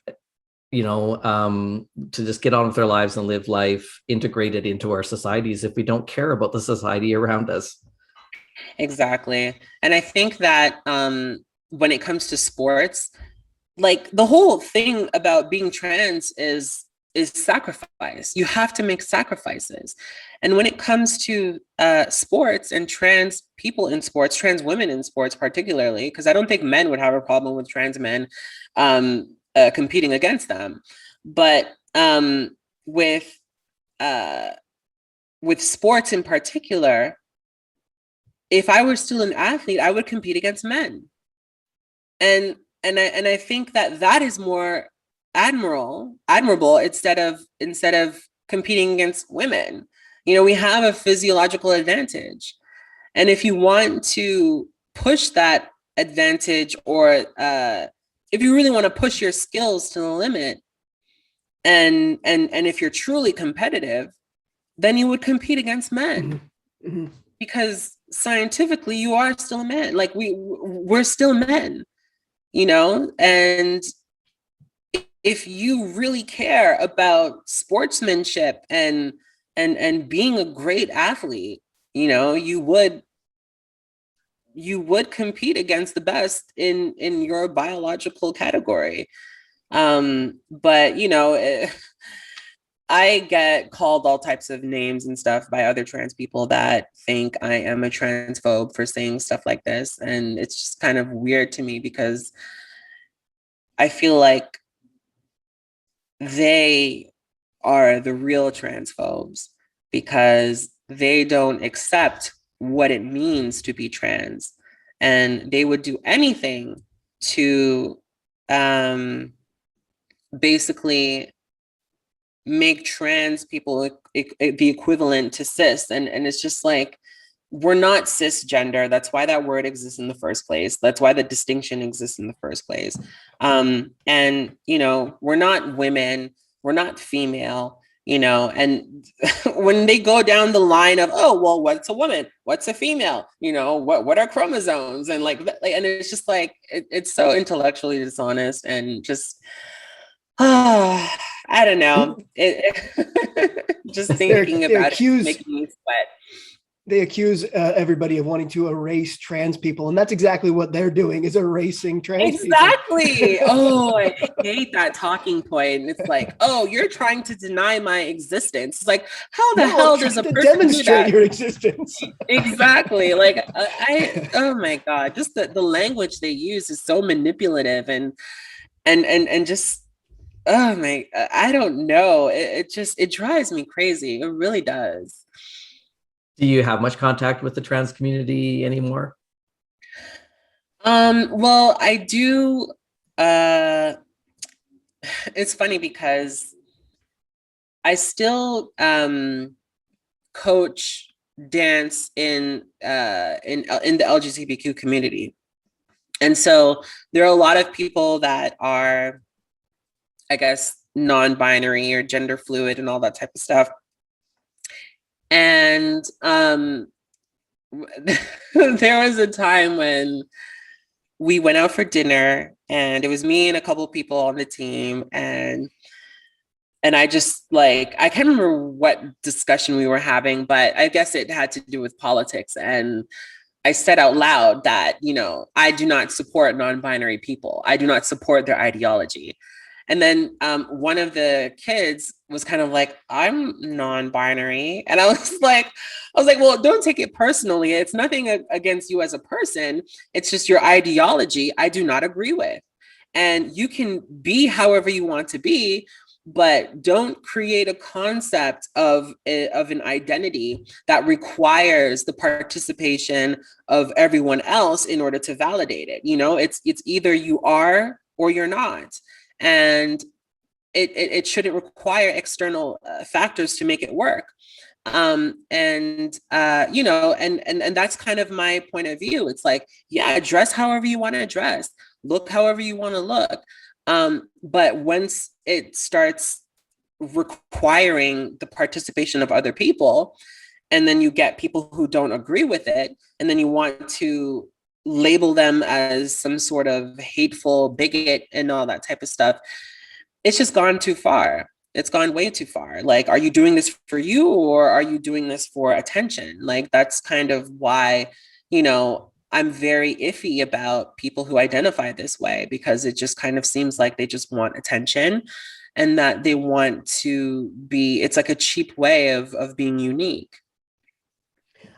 S2: to just get on with our lives and live life integrated into our societies if we don't care about the society around us.
S3: Exactly. And I think that when it comes to sports, like the whole thing about being trans is sacrifice. You have to make sacrifices. And when it comes to sports and trans people in sports, trans women in sports particularly, because I don't think men would have a problem with trans men competing against them. But with sports in particular, if I were still an athlete, I would compete against men. And I think that is more admirable instead of competing against women. We have a physiological advantage. And if you want to push that advantage, or if you really want to push your skills to the limit, and if you're truly competitive, then you would compete against men. Because scientifically you are still a man. Like we're still men. And if you really care about sportsmanship and being a great athlete, you would compete against the best in your biological category. But I get called all types of names and stuff by other trans people that think I am a transphobe for saying stuff like this. And it's just kind of weird to me because I feel like they are the real transphobes because they don't accept what it means to be trans. And they would do anything to basically make trans people the equivalent to cis, and it's just like, we're not cisgender. That's why that word exists in the first place. That's why the distinction exists in the first place. And, you know, we're not women, we're not female, you know, and when they go down the line of, oh, well, what's a woman? What's a female? You know, what are chromosomes? And like and it's just like, it's so intellectually dishonest and just, I don't know. Just thinking about it making me sweat.
S1: They accuse everybody of wanting to erase trans people, and that's exactly what they're doing, is erasing trans people.
S3: Exactly. Oh, I hate that talking point. It's like, oh, you're trying to deny my existence. It's like, how the hell does a person
S1: demonstrate your existence?
S3: Exactly. Like, oh my God, just the language they use is so manipulative and just, oh my, I don't know. It drives me crazy. It really does.
S2: Do you have much contact with the trans community anymore?
S3: Well, I do. It's funny because I still coach dance in the LGBTQ community. And so there are a lot of people that are, I guess, non-binary or gender fluid and all that type of stuff. And there was a time when we went out for dinner, and it was me and a couple of people on the team, and I just, like, I can't remember what discussion we were having, but I guess it had to do with politics. And I said out loud that, you know, I do not support non-binary people. I do not support their ideology. And then one of the kids was kind of like, I'm non-binary. And I was like, well, don't take it personally. It's nothing against you as a person. It's just your ideology I do not agree with. And you can be however you want to be, but don't create a concept of an identity that requires the participation of everyone else in order to validate it. You know, it's either you are or you're not. And it shouldn't require external factors to make it work. You know, and that's kind of my point of view. It's like, yeah, dress however you want to dress, look however you want to look. But once it starts requiring the participation of other people, and then you get people who don't agree with it, and then you want to label them as some sort of hateful bigot and all that type of stuff, it's just gone too far. It's gone way too far. Like, are you doing this for you, or are you doing this for attention? Like, that's kind of why, you know, I'm very iffy about people who identify this way, because it just kind of seems like they just want attention, and that they want to be, it's like a cheap way of being unique.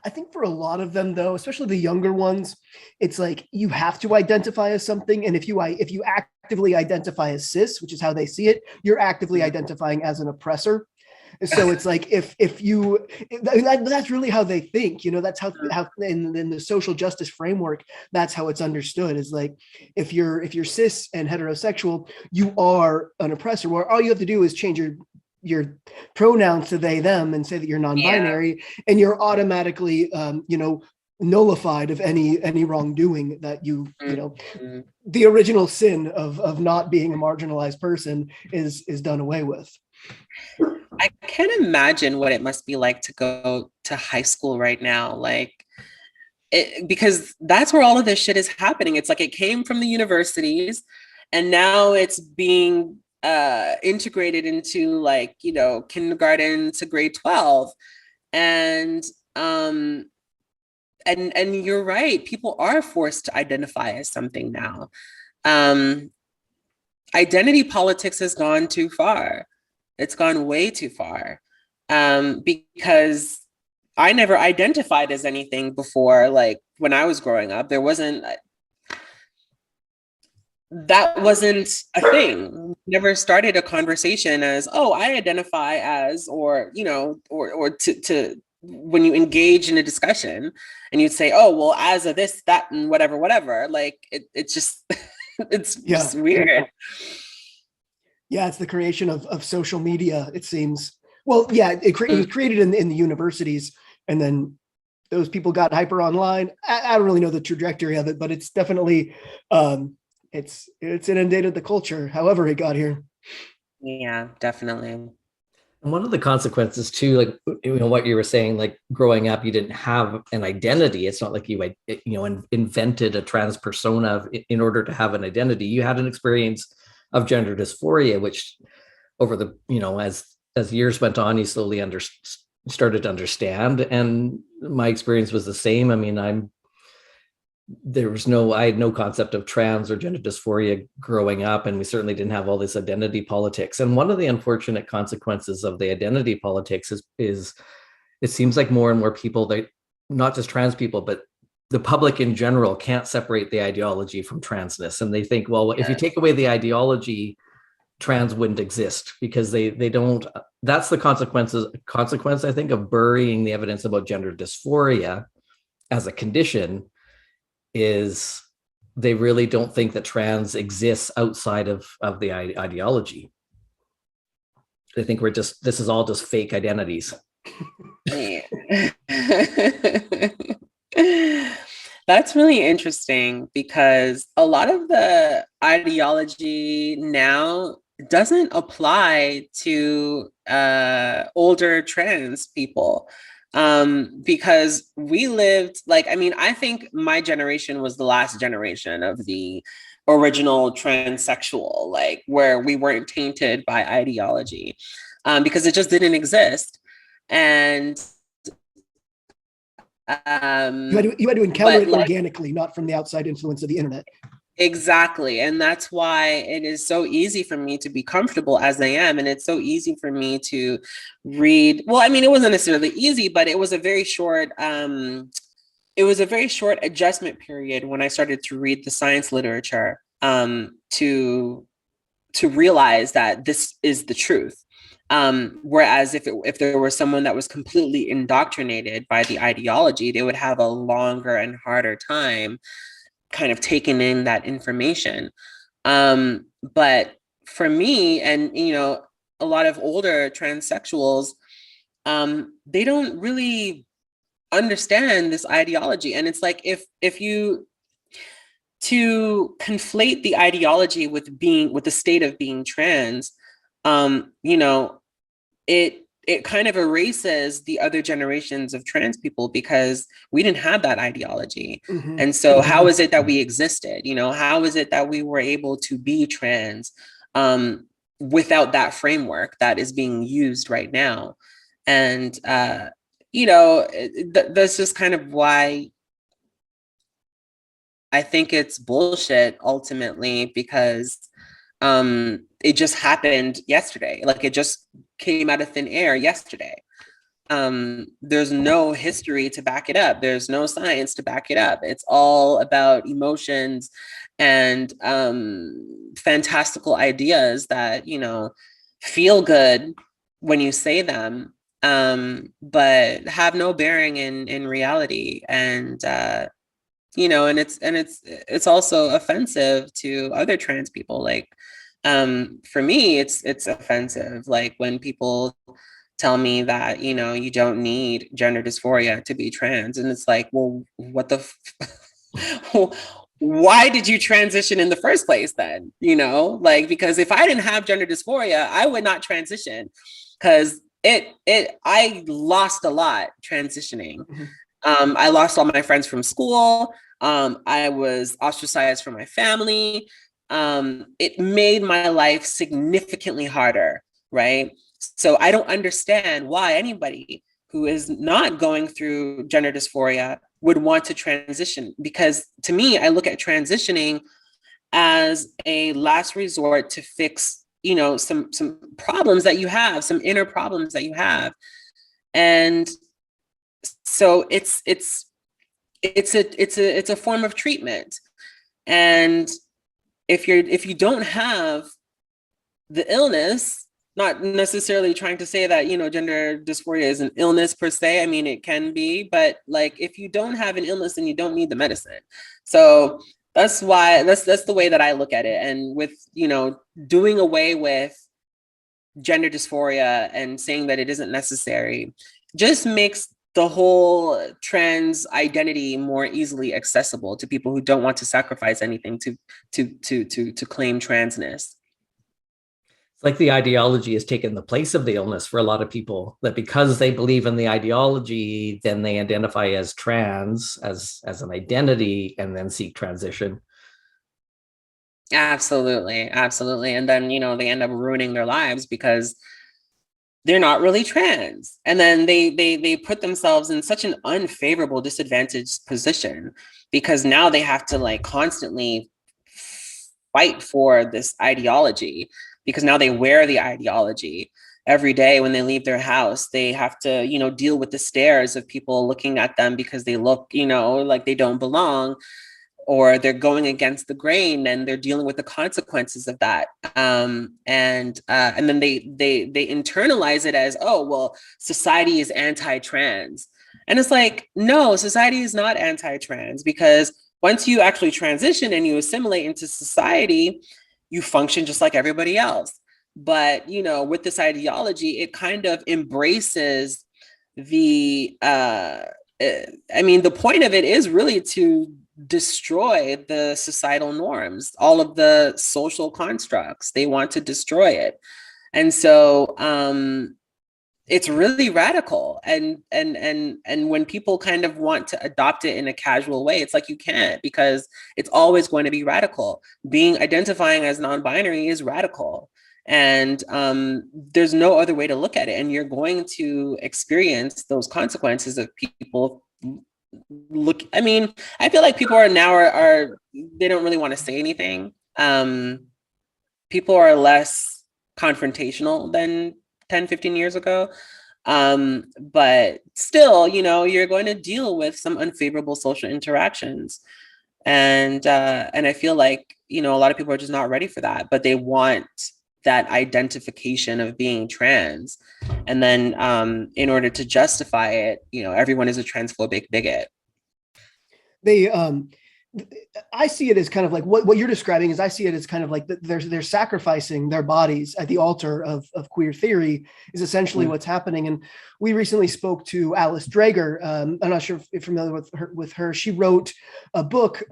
S1: I think for a lot of them, though, especially the younger ones, it's like you have to identify as something. And if you actively identify as cis, which is how they see it, you're actively identifying as an oppressor. So it's like that's really how they think, you know. That's how in the social justice framework, that's how it's understood, is like, if you're cis and heterosexual, you are an oppressor, where all you have to do is change your pronouns to they them and say that you're non-binary, and you're automatically you know, nullified of any wrongdoing that you know, the original sin of not being a marginalized person is done away with.
S3: I can't imagine what it must be like to go to high school right now, like, because that's where all of this shit is happening. It's like it came from the universities, and now it's being integrated into, like, you know, kindergarten to grade 12. And you're right, people are forced to identify as something now. Identity politics has gone too far. It's gone way too far, because I never identified as anything before. Like, when I was growing up, that wasn't a thing. Never started a conversation as, oh, I identify as, or, you know, or to when you engage in a discussion and you'd say, oh, well, as a this, that, and whatever, like, it's just, it's just weird.
S1: Yeah, it's the creation of social media, it seems. Well, yeah, it was created in the universities, and then those people got hyper online. I don't really know the trajectory of it, but it's definitely it's inundated the culture, however it got here.
S3: Yeah, definitely.
S2: And one of the consequences too, like, you know, what you were saying, like growing up, you didn't have an identity. It's not like you invented a trans persona in order to have an identity. You had an experience of gender dysphoria, which over the, you know, as years went on, you slowly started to understand. And my experience was the same. I mean, I had no concept of trans or gender dysphoria growing up, and we certainly didn't have all this identity politics. And one of the unfortunate consequences of the identity politics is it seems like more and more people, that not just trans people, but the public in general, can't separate the ideology from transness. And they think, well, if you take away the ideology, trans wouldn't exist, because they don't. That's the consequence, I think, of burying the evidence about gender dysphoria as a condition, is they really don't think that trans exists outside of the ideology. They think this is all just fake identities.
S3: That's really interesting, because a lot of the ideology now doesn't apply to older trans people. Because we lived, like, I mean, I think my generation was the last generation of the original transsexual, like, where we weren't tainted by ideology, because it just didn't exist. And
S1: you had to encounter it organically, not from the outside influence of the internet.
S3: Exactly. And that's why it is so easy for me to be comfortable as I am. And it's so easy for me to read. Well, I mean, it wasn't necessarily easy, but it was a very short, adjustment period when I started to read the science literature, to realize that this is the truth. Whereas if there was someone that was completely indoctrinated by the ideology, they would have a longer and harder time kind of taking in that information. But for me, and, you know, a lot of older transsexuals, they don't really understand this ideology. And it's like, if you, to conflate the ideology with the state of being trans, you know, it kind of erases the other generations of trans people, because we didn't have that ideology. Mm-hmm. And so how is it that we existed? You know, how is it that we were able to be trans without that framework that is being used right now? And, you know, that's just kind of why I think it's bullshit ultimately, because it just happened yesterday. Like, it just came out of thin air yesterday. There's no history to back it up. There's no science to back it up. It's all about emotions and fantastical ideas that, you know, feel good when you say them, but have no bearing in reality. And you know, and it's also offensive to other trans people. Like, for me, it's offensive. Like, when people tell me that, you know, you don't need gender dysphoria to be trans. And it's like, well, what the why did you transition in the first place then? You know, like, because if I didn't have gender dysphoria, I would not transition, because I lost a lot transitioning. Mm-hmm. I lost all my friends from school. I was ostracized from my family. It made my life significantly harder, right? So I don't understand why anybody who is not going through gender dysphoria would want to transition, because to me, I look at transitioning as a last resort to fix, you know, some problems that you have, some inner problems that you have. And so it's a form of treatment. And if you don't have the illness, not necessarily trying to say that, you know, gender dysphoria is an illness per se. I mean, it can be, but like, if you don't have an illness, then you don't need the medicine. So That's why that's the way that I look at it. And with, doing away with gender dysphoria and saying that it isn't necessary just makes the whole trans identity more easily accessible to people who don't want to sacrifice anything to claim transness.
S2: It's like the ideology has taken the place of the illness for a lot of people, that because they believe in the ideology, then they identify as trans, as an identity, and then seek transition.
S3: Absolutely. And then, they end up ruining their lives because they're not really trans. And then they put themselves in such an unfavorable, disadvantaged position because now they have to like constantly fight for this ideology, because now they wear the ideology every day when they leave their house. They have to, deal with the stares of people looking at them because they look, like they don't belong, or they're going against the grain and they're dealing with the consequences of that. And then they internalize it as, oh, well, society is anti-trans. And it's like, no, society is not anti-trans, because once you actually transition and you assimilate into society, you function just like everybody else. But, with this ideology, it kind of embraces the, the point of it is really to destroy the societal norms, all of the social constructs. They want to destroy it. And so it's really radical. And when people kind of want to adopt it in a casual way, it's like you can't, because it's always going to be radical. Identifying as non-binary is radical. And there's no other way to look at it. And you're going to experience those consequences of people I feel like people are they don't really want to say anything. People are less confrontational than 10, 15 years ago. But still, you're going to deal with some unfavorable social interactions. And I feel like, a lot of people are just not ready for that, but they want that identification of being trans. And then in order to justify it, everyone is a transphobic bigot.
S1: I see it as kind of like what you're describing is, I see it as kind of like they're sacrificing their bodies at the altar of queer theory is essentially what's happening. And we recently spoke to Alice Drager. I'm not sure if you're familiar with her. She wrote a book,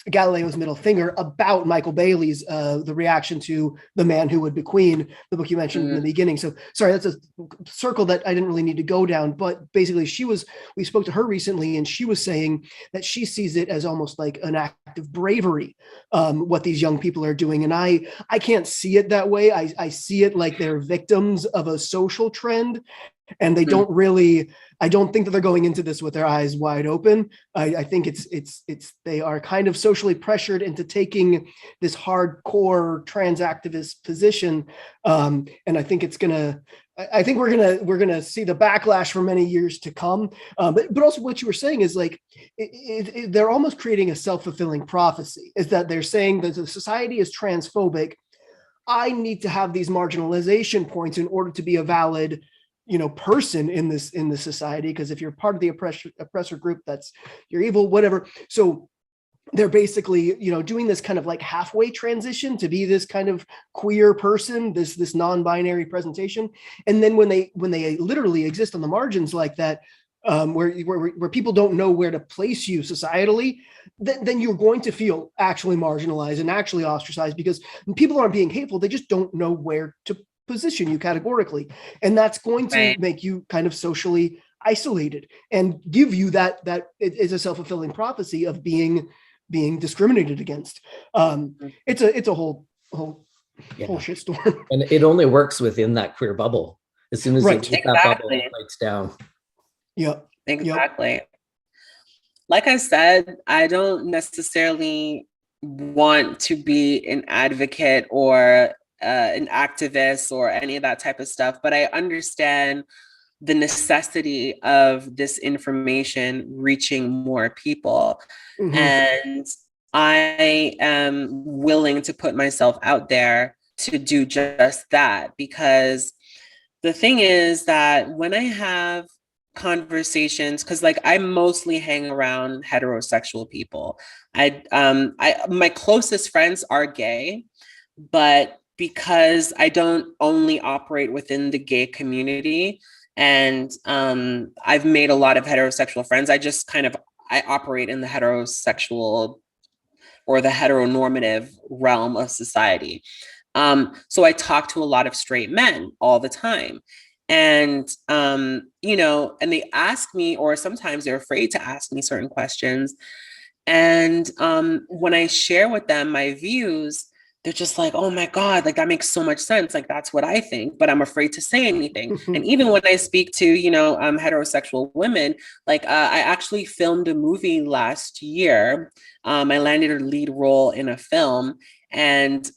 S1: Galileo's Middle Finger, about Michael Bailey's The Reaction to the Man Who Would Be Queen, the book you mentioned in the beginning. So sorry, that's a circle that I didn't really need to go down, but basically we spoke to her recently, and she was saying that she sees it as almost like an act of bravery, what these young people are doing. And I can't see it that way. I see it like they're victims of a social trend, and they don't really, I don't think that they're going into this with their eyes wide open. I think they are kind of socially pressured into taking this hardcore trans activist position. And I think we're gonna see the backlash for many years to come. But also what you were saying is like, they're almost creating a self-fulfilling prophecy, is that they're saying that the society is transphobic. I need to have these marginalization points in order to be a valid person in this society, because if you're part of the oppressor group, you're evil, whatever. So they're basically doing this kind of like halfway transition to be this kind of queer person, this non-binary presentation. And then when they literally exist on the margins like that, where people don't know where to place you societally, then you're going to feel actually marginalized and actually ostracized, because people aren't being hateful, they just don't know where to position you categorically. And that's going to make you kind of socially isolated and give you that is a self-fulfilling prophecy of being discriminated against. It's a whole shitstorm.
S2: And it only works within that queer bubble. As soon as you get that bubble, it breaks down.
S1: Yeah,
S3: exactly. Yep. Like I said, I don't necessarily want to be an advocate or an activist or any of that type of stuff, but I understand the necessity of this information reaching more people. And I am willing to put myself out there to do just that, because the thing is that when I have conversations, because like I mostly hang around heterosexual people. My closest friends are gay, but because I don't only operate within the gay community, and I've made a lot of heterosexual friends, I operate in the heterosexual or the heteronormative realm of society. So I talk to a lot of straight men all the time. And, and they ask me, or sometimes they're afraid to ask me certain questions. And when I share with them my views, they're just like, oh my God, like that makes so much sense. Like that's what I think, but I'm afraid to say anything. And even when I speak to, heterosexual women, like I actually filmed a movie last year. I landed a lead role in a film, and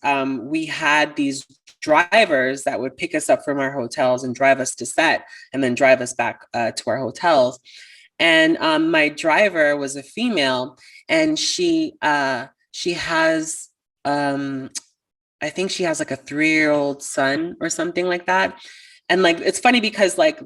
S3: we had these drivers that would pick us up from our hotels and drive us to set and then drive us back to our hotels. And my driver was a female, and she has I think she has like a 3-year-old son or something like that. And like it's funny because like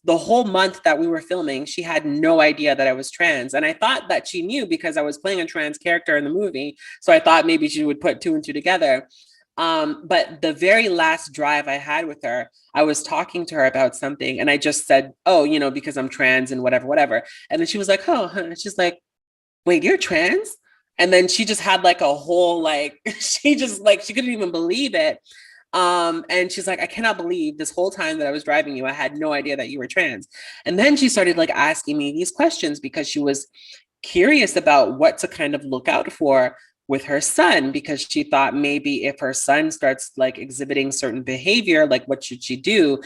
S3: the whole month that we were filming, she had no idea that I was trans, and I thought that she knew because I was playing a trans character in the movie. So I thought maybe she would put 2 and 2 together. But the very last drive I had with her, I was talking to her about something, and I just said, oh, because I'm trans and whatever. And then she was like, oh, she's like, wait, you're trans? And then she just had like a whole, like, she couldn't even believe it. And she's like, I cannot believe this whole time that I was driving you, I had no idea that you were trans. And then she started like asking me these questions because she was curious about what to kind of look out for with her son, because she thought maybe if her son starts like exhibiting certain behavior, like what should she do?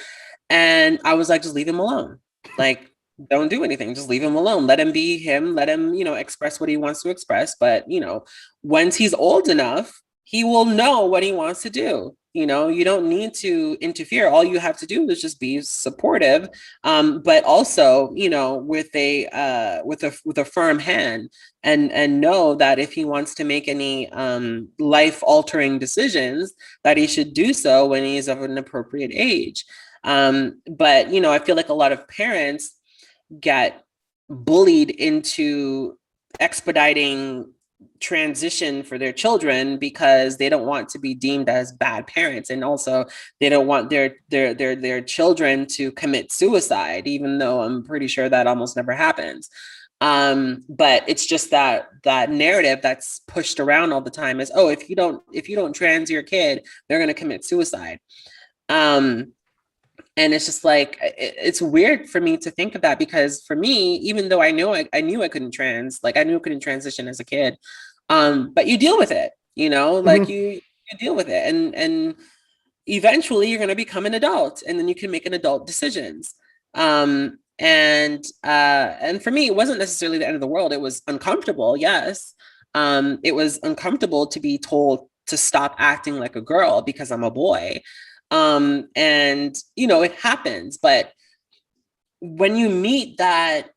S3: And I was like, just leave him alone. Like, don't do anything. Just leave him alone. Let him be him. Let him, express what he wants to express. But, once he's old enough, he will know what he wants to do. You don't need to interfere. All you have to do is just be supportive, but also, with a firm hand, and know that if he wants to make any life altering decisions, that he should do so when he's of an appropriate age. But I feel like a lot of parents get bullied into expediting transition for their children because they don't want to be deemed as bad parents, and also they don't want their children to commit suicide, even though I'm pretty sure that almost never happens. But it's just that narrative that's pushed around all the time is, oh, if you don't trans your kid, they're going to commit suicide. And it's just like, it's weird for me to think of that, because for me, even though I knew I couldn't I knew I couldn't transition as a kid. But you deal with it, like you deal with it, and eventually you're going to become an adult, and then you can make an adult decisions. And for me, it wasn't necessarily the end of the world. It was uncomfortable. Yes. It was uncomfortable to be told to stop acting like a girl because I'm a boy. And it happens, but when you meet that,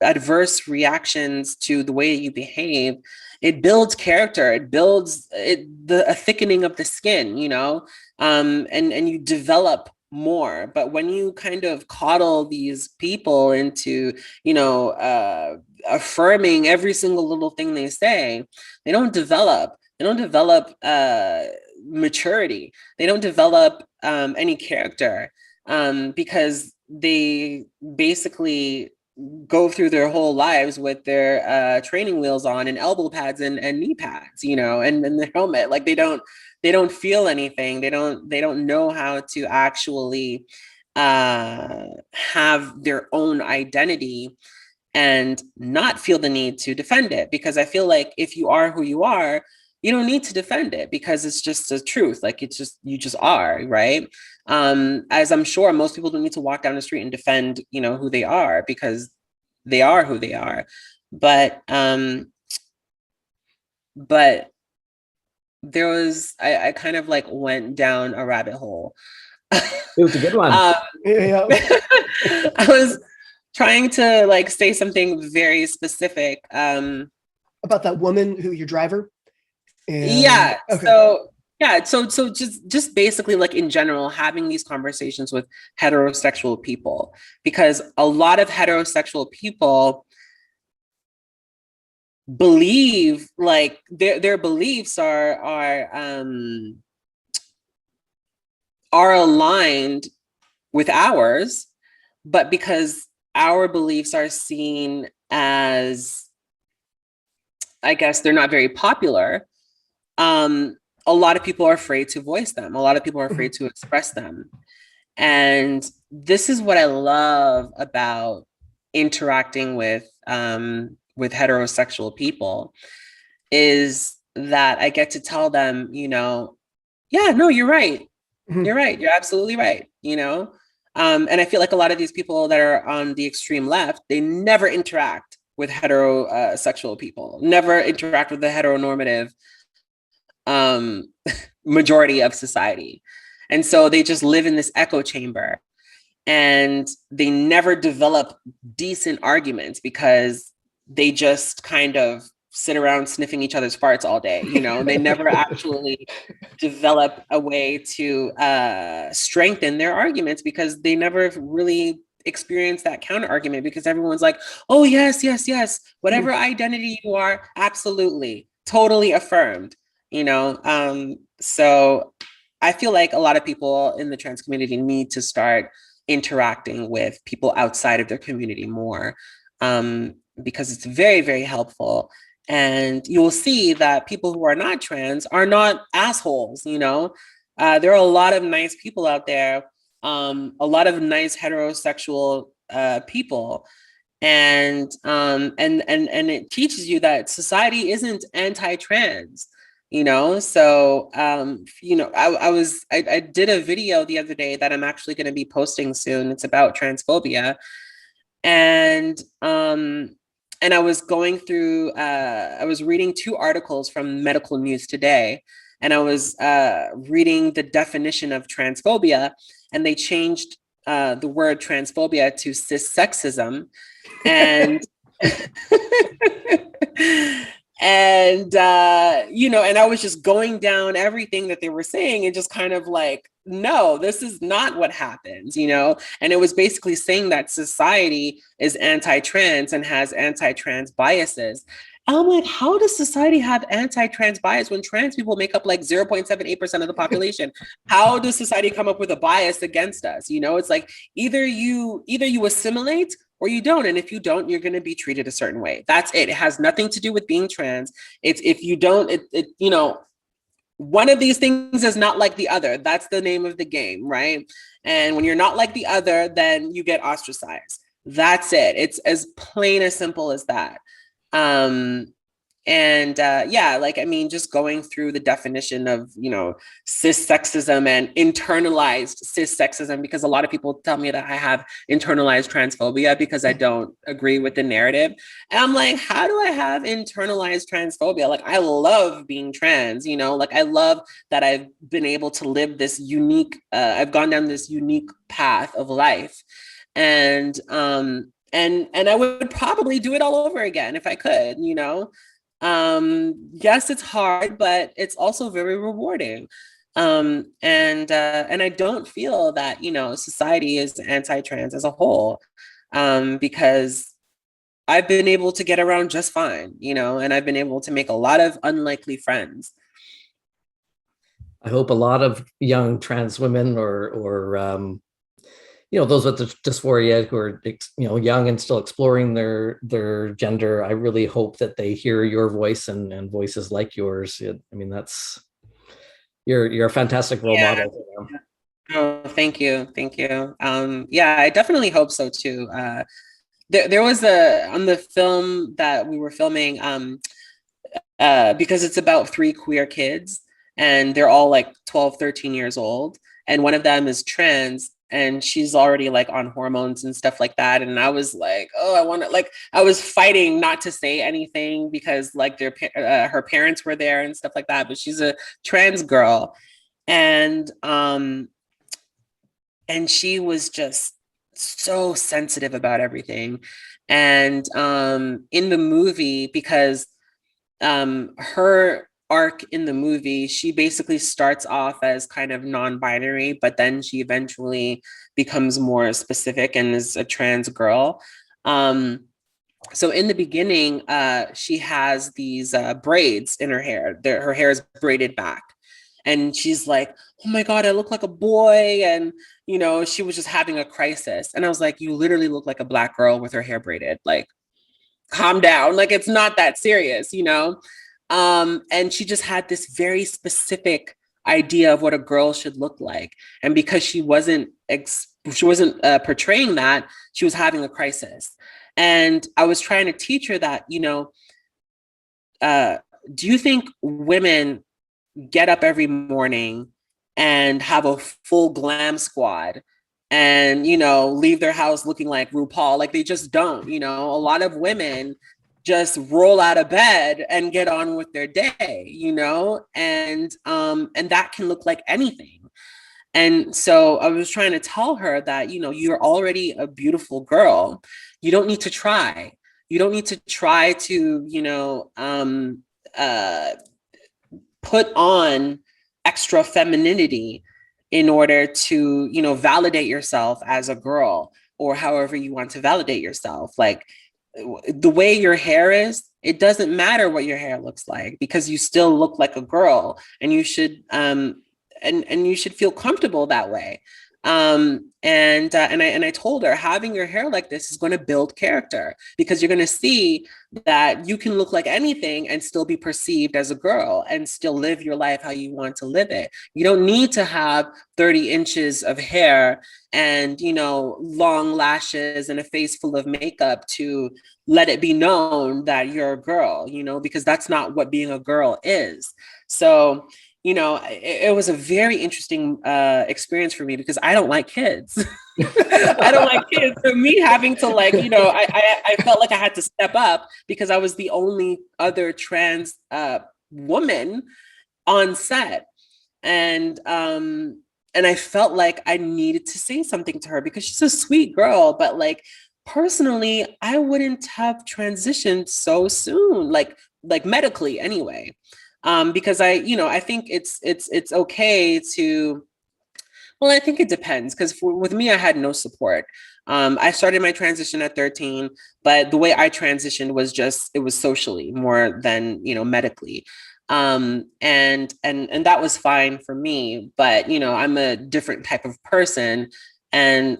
S3: adverse reactions to the way you behave, it builds character. It builds a thickening of the skin, and you develop more. But when you kind of coddle these people into, affirming every single little thing they say, they don't develop maturity. They don't develop any character, because they basically go through their whole lives with their training wheels on and elbow pads and knee pads, and the helmet. Like they don't feel anything. They don't know how to actually have their own identity and not feel the need to defend it. Because I feel like if you are who you are, you don't need to defend it, because it's just the truth. Like you just are, right? As I'm sure most people don't need to walk down the street and defend, who they are, because they are who they are. But there was, I kind of like went down a rabbit hole.
S2: It was a good one.
S1: Yeah.
S3: I was trying to like say something very specific.
S1: About that woman who your driver?
S3: Yeah.
S1: Okay.
S3: So Yeah, so just basically, like, in general, having these conversations with heterosexual people, because a lot of heterosexual people believe, like, their beliefs are aligned with ours, but because our beliefs are seen as, I guess, they're not very popular, a lot of people are afraid to voice them. A lot of people are afraid to express them. And this is what I love about interacting with heterosexual people, is that I get to tell them, yeah, no, you're right. You're right. You're absolutely right. And I feel like a lot of these people that are on the extreme left, they never interact with heterosexual people, never interact with the heteronormative majority of society. And so they just live in this echo chamber, and they never develop decent arguments because they just kind of sit around sniffing each other's farts all day. They never actually develop a way to strengthen their arguments, because they never really experience that counter argument, because everyone's like, oh, yes, yes, yes, whatever identity you are, absolutely, totally affirmed. So I feel like a lot of people in the trans community need to start interacting with people outside of their community more, because it's very, very helpful. And you will see that people who are not trans are not assholes. There are a lot of nice people out there, a lot of nice heterosexual people. And it teaches you that society isn't anti-trans. So I did a video the other day that I'm actually going to be posting soon. It's about transphobia. And I was going through, I was reading 2 articles from Medical News Today, and I was reading the definition of transphobia, and they changed the word transphobia to cissexism. And and and I was just going down everything that they were saying, and just kind of like, no, this is not what happens. And it was basically saying that society is anti-trans and has anti-trans biases. And I'm like, how does society have anti-trans bias when trans people make up like 0.78% of the population? How does society come up with a bias against us? It's like, either you assimilate or you don't. And if you don't, you're going to be treated a certain way. That's it. It has nothing to do with being trans. It's, if you don't, one of these things is not like the other. That's the name of the game, right? And when you're not like the other, then you get ostracized. That's it. It's as plain as simple as that. Just going through the definition of, cissexism and internalized cissexism, because a lot of people tell me that I have internalized transphobia because I don't agree with the narrative. And I'm like, how do I have internalized transphobia? Like, I love being trans, I love that I've been able to live this unique, I've gone down this unique path of life. And I would probably do it all over again if I could, yes, it's hard, but it's also very rewarding. And I don't feel that, society is anti-trans as a whole, because I've been able to get around just fine, and I've been able to make a lot of unlikely friends.
S2: I hope a lot of young trans women or those with the dysphoria who are, young and still exploring their gender, I really hope that they hear your voice and voices like yours. You're a fantastic role model for them.
S3: Oh, thank you. I definitely hope so too. There was on the film that we were filming, because it's about 3 queer kids, and they're all like 12, 13 years old. And one of them is trans, and she's already like on hormones and stuff like that. And I was like, oh, I was fighting not to say anything because like her parents were there and stuff like that, but she's a trans girl. And she was just so sensitive about everything. And in the movie, because her arc in the movie, she basically starts off as kind of non-binary, but then she eventually becomes more specific and is a trans girl. So in the beginning, she has these braids in her hair. Her hair is braided back. And she's like, oh my God, I look like a boy. And, you know, she was just having a crisis. And I was like, you literally look like a Black girl with her hair braided. Like, calm down. Like, it's not that serious, you know? And she just had this very specific idea of what a girl should look like. And because she wasn't portraying that, she was having a crisis. And I was trying to teach her that, you know, do you think women get up every morning and have a full glam squad and, you know, leave their house looking like RuPaul? Like, they just don't, you know. A lot of women just roll out of bed and get on with their day, you know, and that can look like anything. And so I was trying to tell her that, you know, you're already a beautiful girl. You don't need to try. You don't need to try to, you know, put on extra femininity in order to, you know, validate yourself as a girl, or however you want to validate yourself. Like, the way your hair is, it doesn't matter what your hair looks like, because you still look like a girl, and you should and you should feel comfortable that way. And I told her, having your hair like this is going to build character, because you're going to see that you can look like anything and still be perceived as a girl and still live your life how you want to live it. You don't need to have 30 inches of hair and, you know, long lashes and a face full of makeup to let it be known that you're a girl, you know, because that's not what being a girl is. So, you know, it was a very interesting experience for me, because I don't like kids. I don't like kids. So me having to, like, you know, I felt like I had to step up, because I was the only other trans woman on set. And I felt like I needed to say something to her, because she's a sweet girl. But like, personally, I wouldn't have transitioned so soon, like medically anyway. Because I think it's okay to, well, I think it depends, because with me, I had no support. I started my transition at 13, but the way I transitioned was just, it was socially more than, you know, medically. And that was fine for me, but, you know, I'm a different type of person. And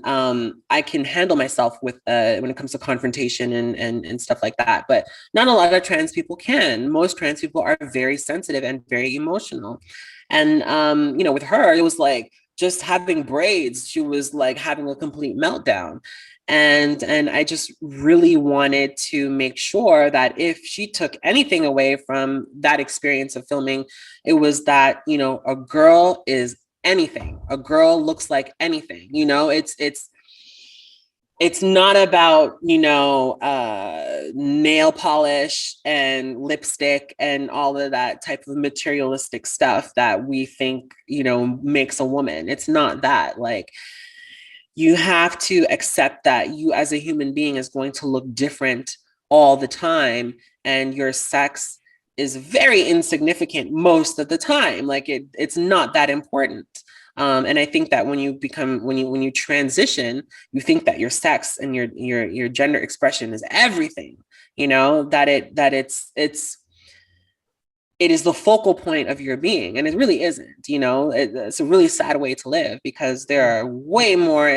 S3: I can handle myself with when it comes to confrontation and stuff like that. But not a lot of trans people can. Most trans people are very sensitive and very emotional. And, you know, with her, it was like just having braids. She was like having a complete meltdown. And I just really wanted to make sure that if she took anything away from that experience of filming, it was that, you know, a girl is anything. A girl looks like anything, you know. It's not about, you know, nail polish and lipstick and all of that type of materialistic stuff that we think, you know, makes a woman. It's not that. Like, you have to accept that you as a human being is going to look different all the time, and your sex is very insignificant most of the time. Like, it's not that important. And I think that when you transition, you think that your sex and your gender expression is everything, you know, that it is the focal point of your being. And it really isn't, you know. It's a really sad way to live, because there are way more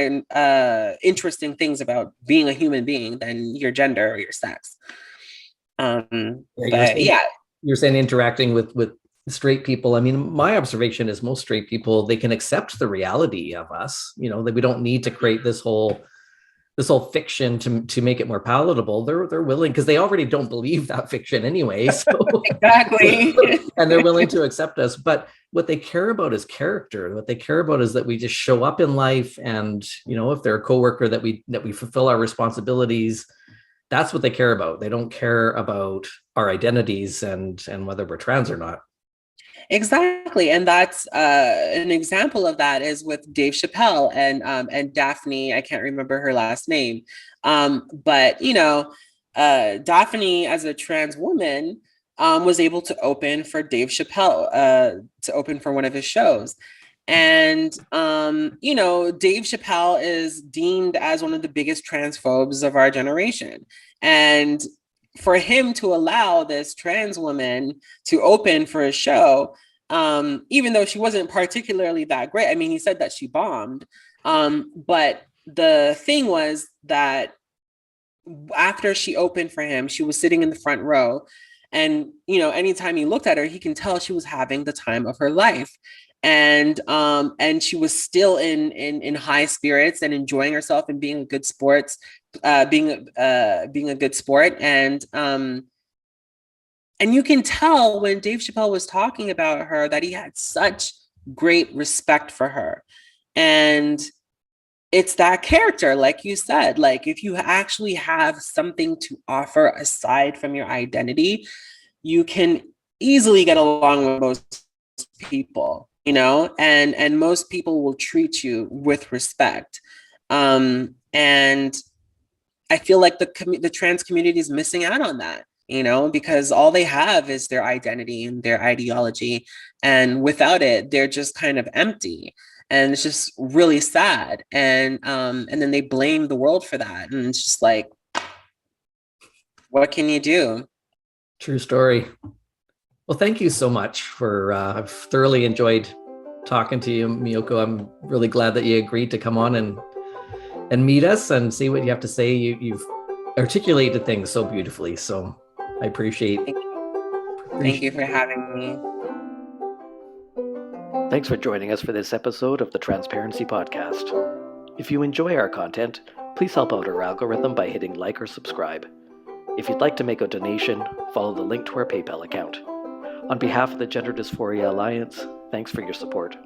S3: interesting things about being a human being than your gender or your sex.
S2: You're saying interacting with straight people. I mean, my observation is most straight people, they can accept the reality of us, you know, that we don't need to create this whole fiction to make it more palatable. They're willing, because they already don't believe that fiction anyway. So
S3: exactly.
S2: And they're willing to accept us. But what they care about is character. What they care about is that we just show up in life, and, you know, if they're a coworker, that we fulfill our responsibilities. That's what they care about. They don't care about our identities and whether we're trans or not.
S3: Exactly. And that's an example of that is with Dave Chappelle and Daphne. I can't remember her last name. But, you know, Daphne, as a trans woman, was able to open for Dave Chappelle, to open for one of his shows. And, Dave Chappelle is deemed as one of the biggest transphobes of our generation. And for him to allow this trans woman to open for a show, even though she wasn't particularly that great, I mean, he said that she bombed. But the thing was that after she opened for him, she was sitting in the front row. And, anytime he looked at her, he can tell she was having the time of her life. And she was still in high spirits and enjoying herself and being a good being a good sport. And you can tell when Dave Chappelle was talking about her that he had such great respect for her. And it's that character, like you said, like if you actually have something to offer aside from your identity, you can easily get along with most people, and most people will treat you with respect. And I feel like the trans community is missing out on that, because all they have is their identity and their ideology. And without it, they're just kind of empty. And it's just really sad. And then they blame the world for that. And it's just like, what can you do?
S2: True story. Well, thank you so much I've thoroughly enjoyed talking to you, Miyoko. I'm really glad that you agreed to come on and meet us and see what you have to say. You've articulated things so beautifully. So I appreciate.
S3: Thank you for having me.
S1: Thanks for joining us for this episode of the Transparency Podcast. If you enjoy our content, please help out our algorithm by hitting like or subscribe. If you'd like to make a donation, follow the link to our PayPal account. On behalf of the Gender Dysphoria Alliance, thanks for your support.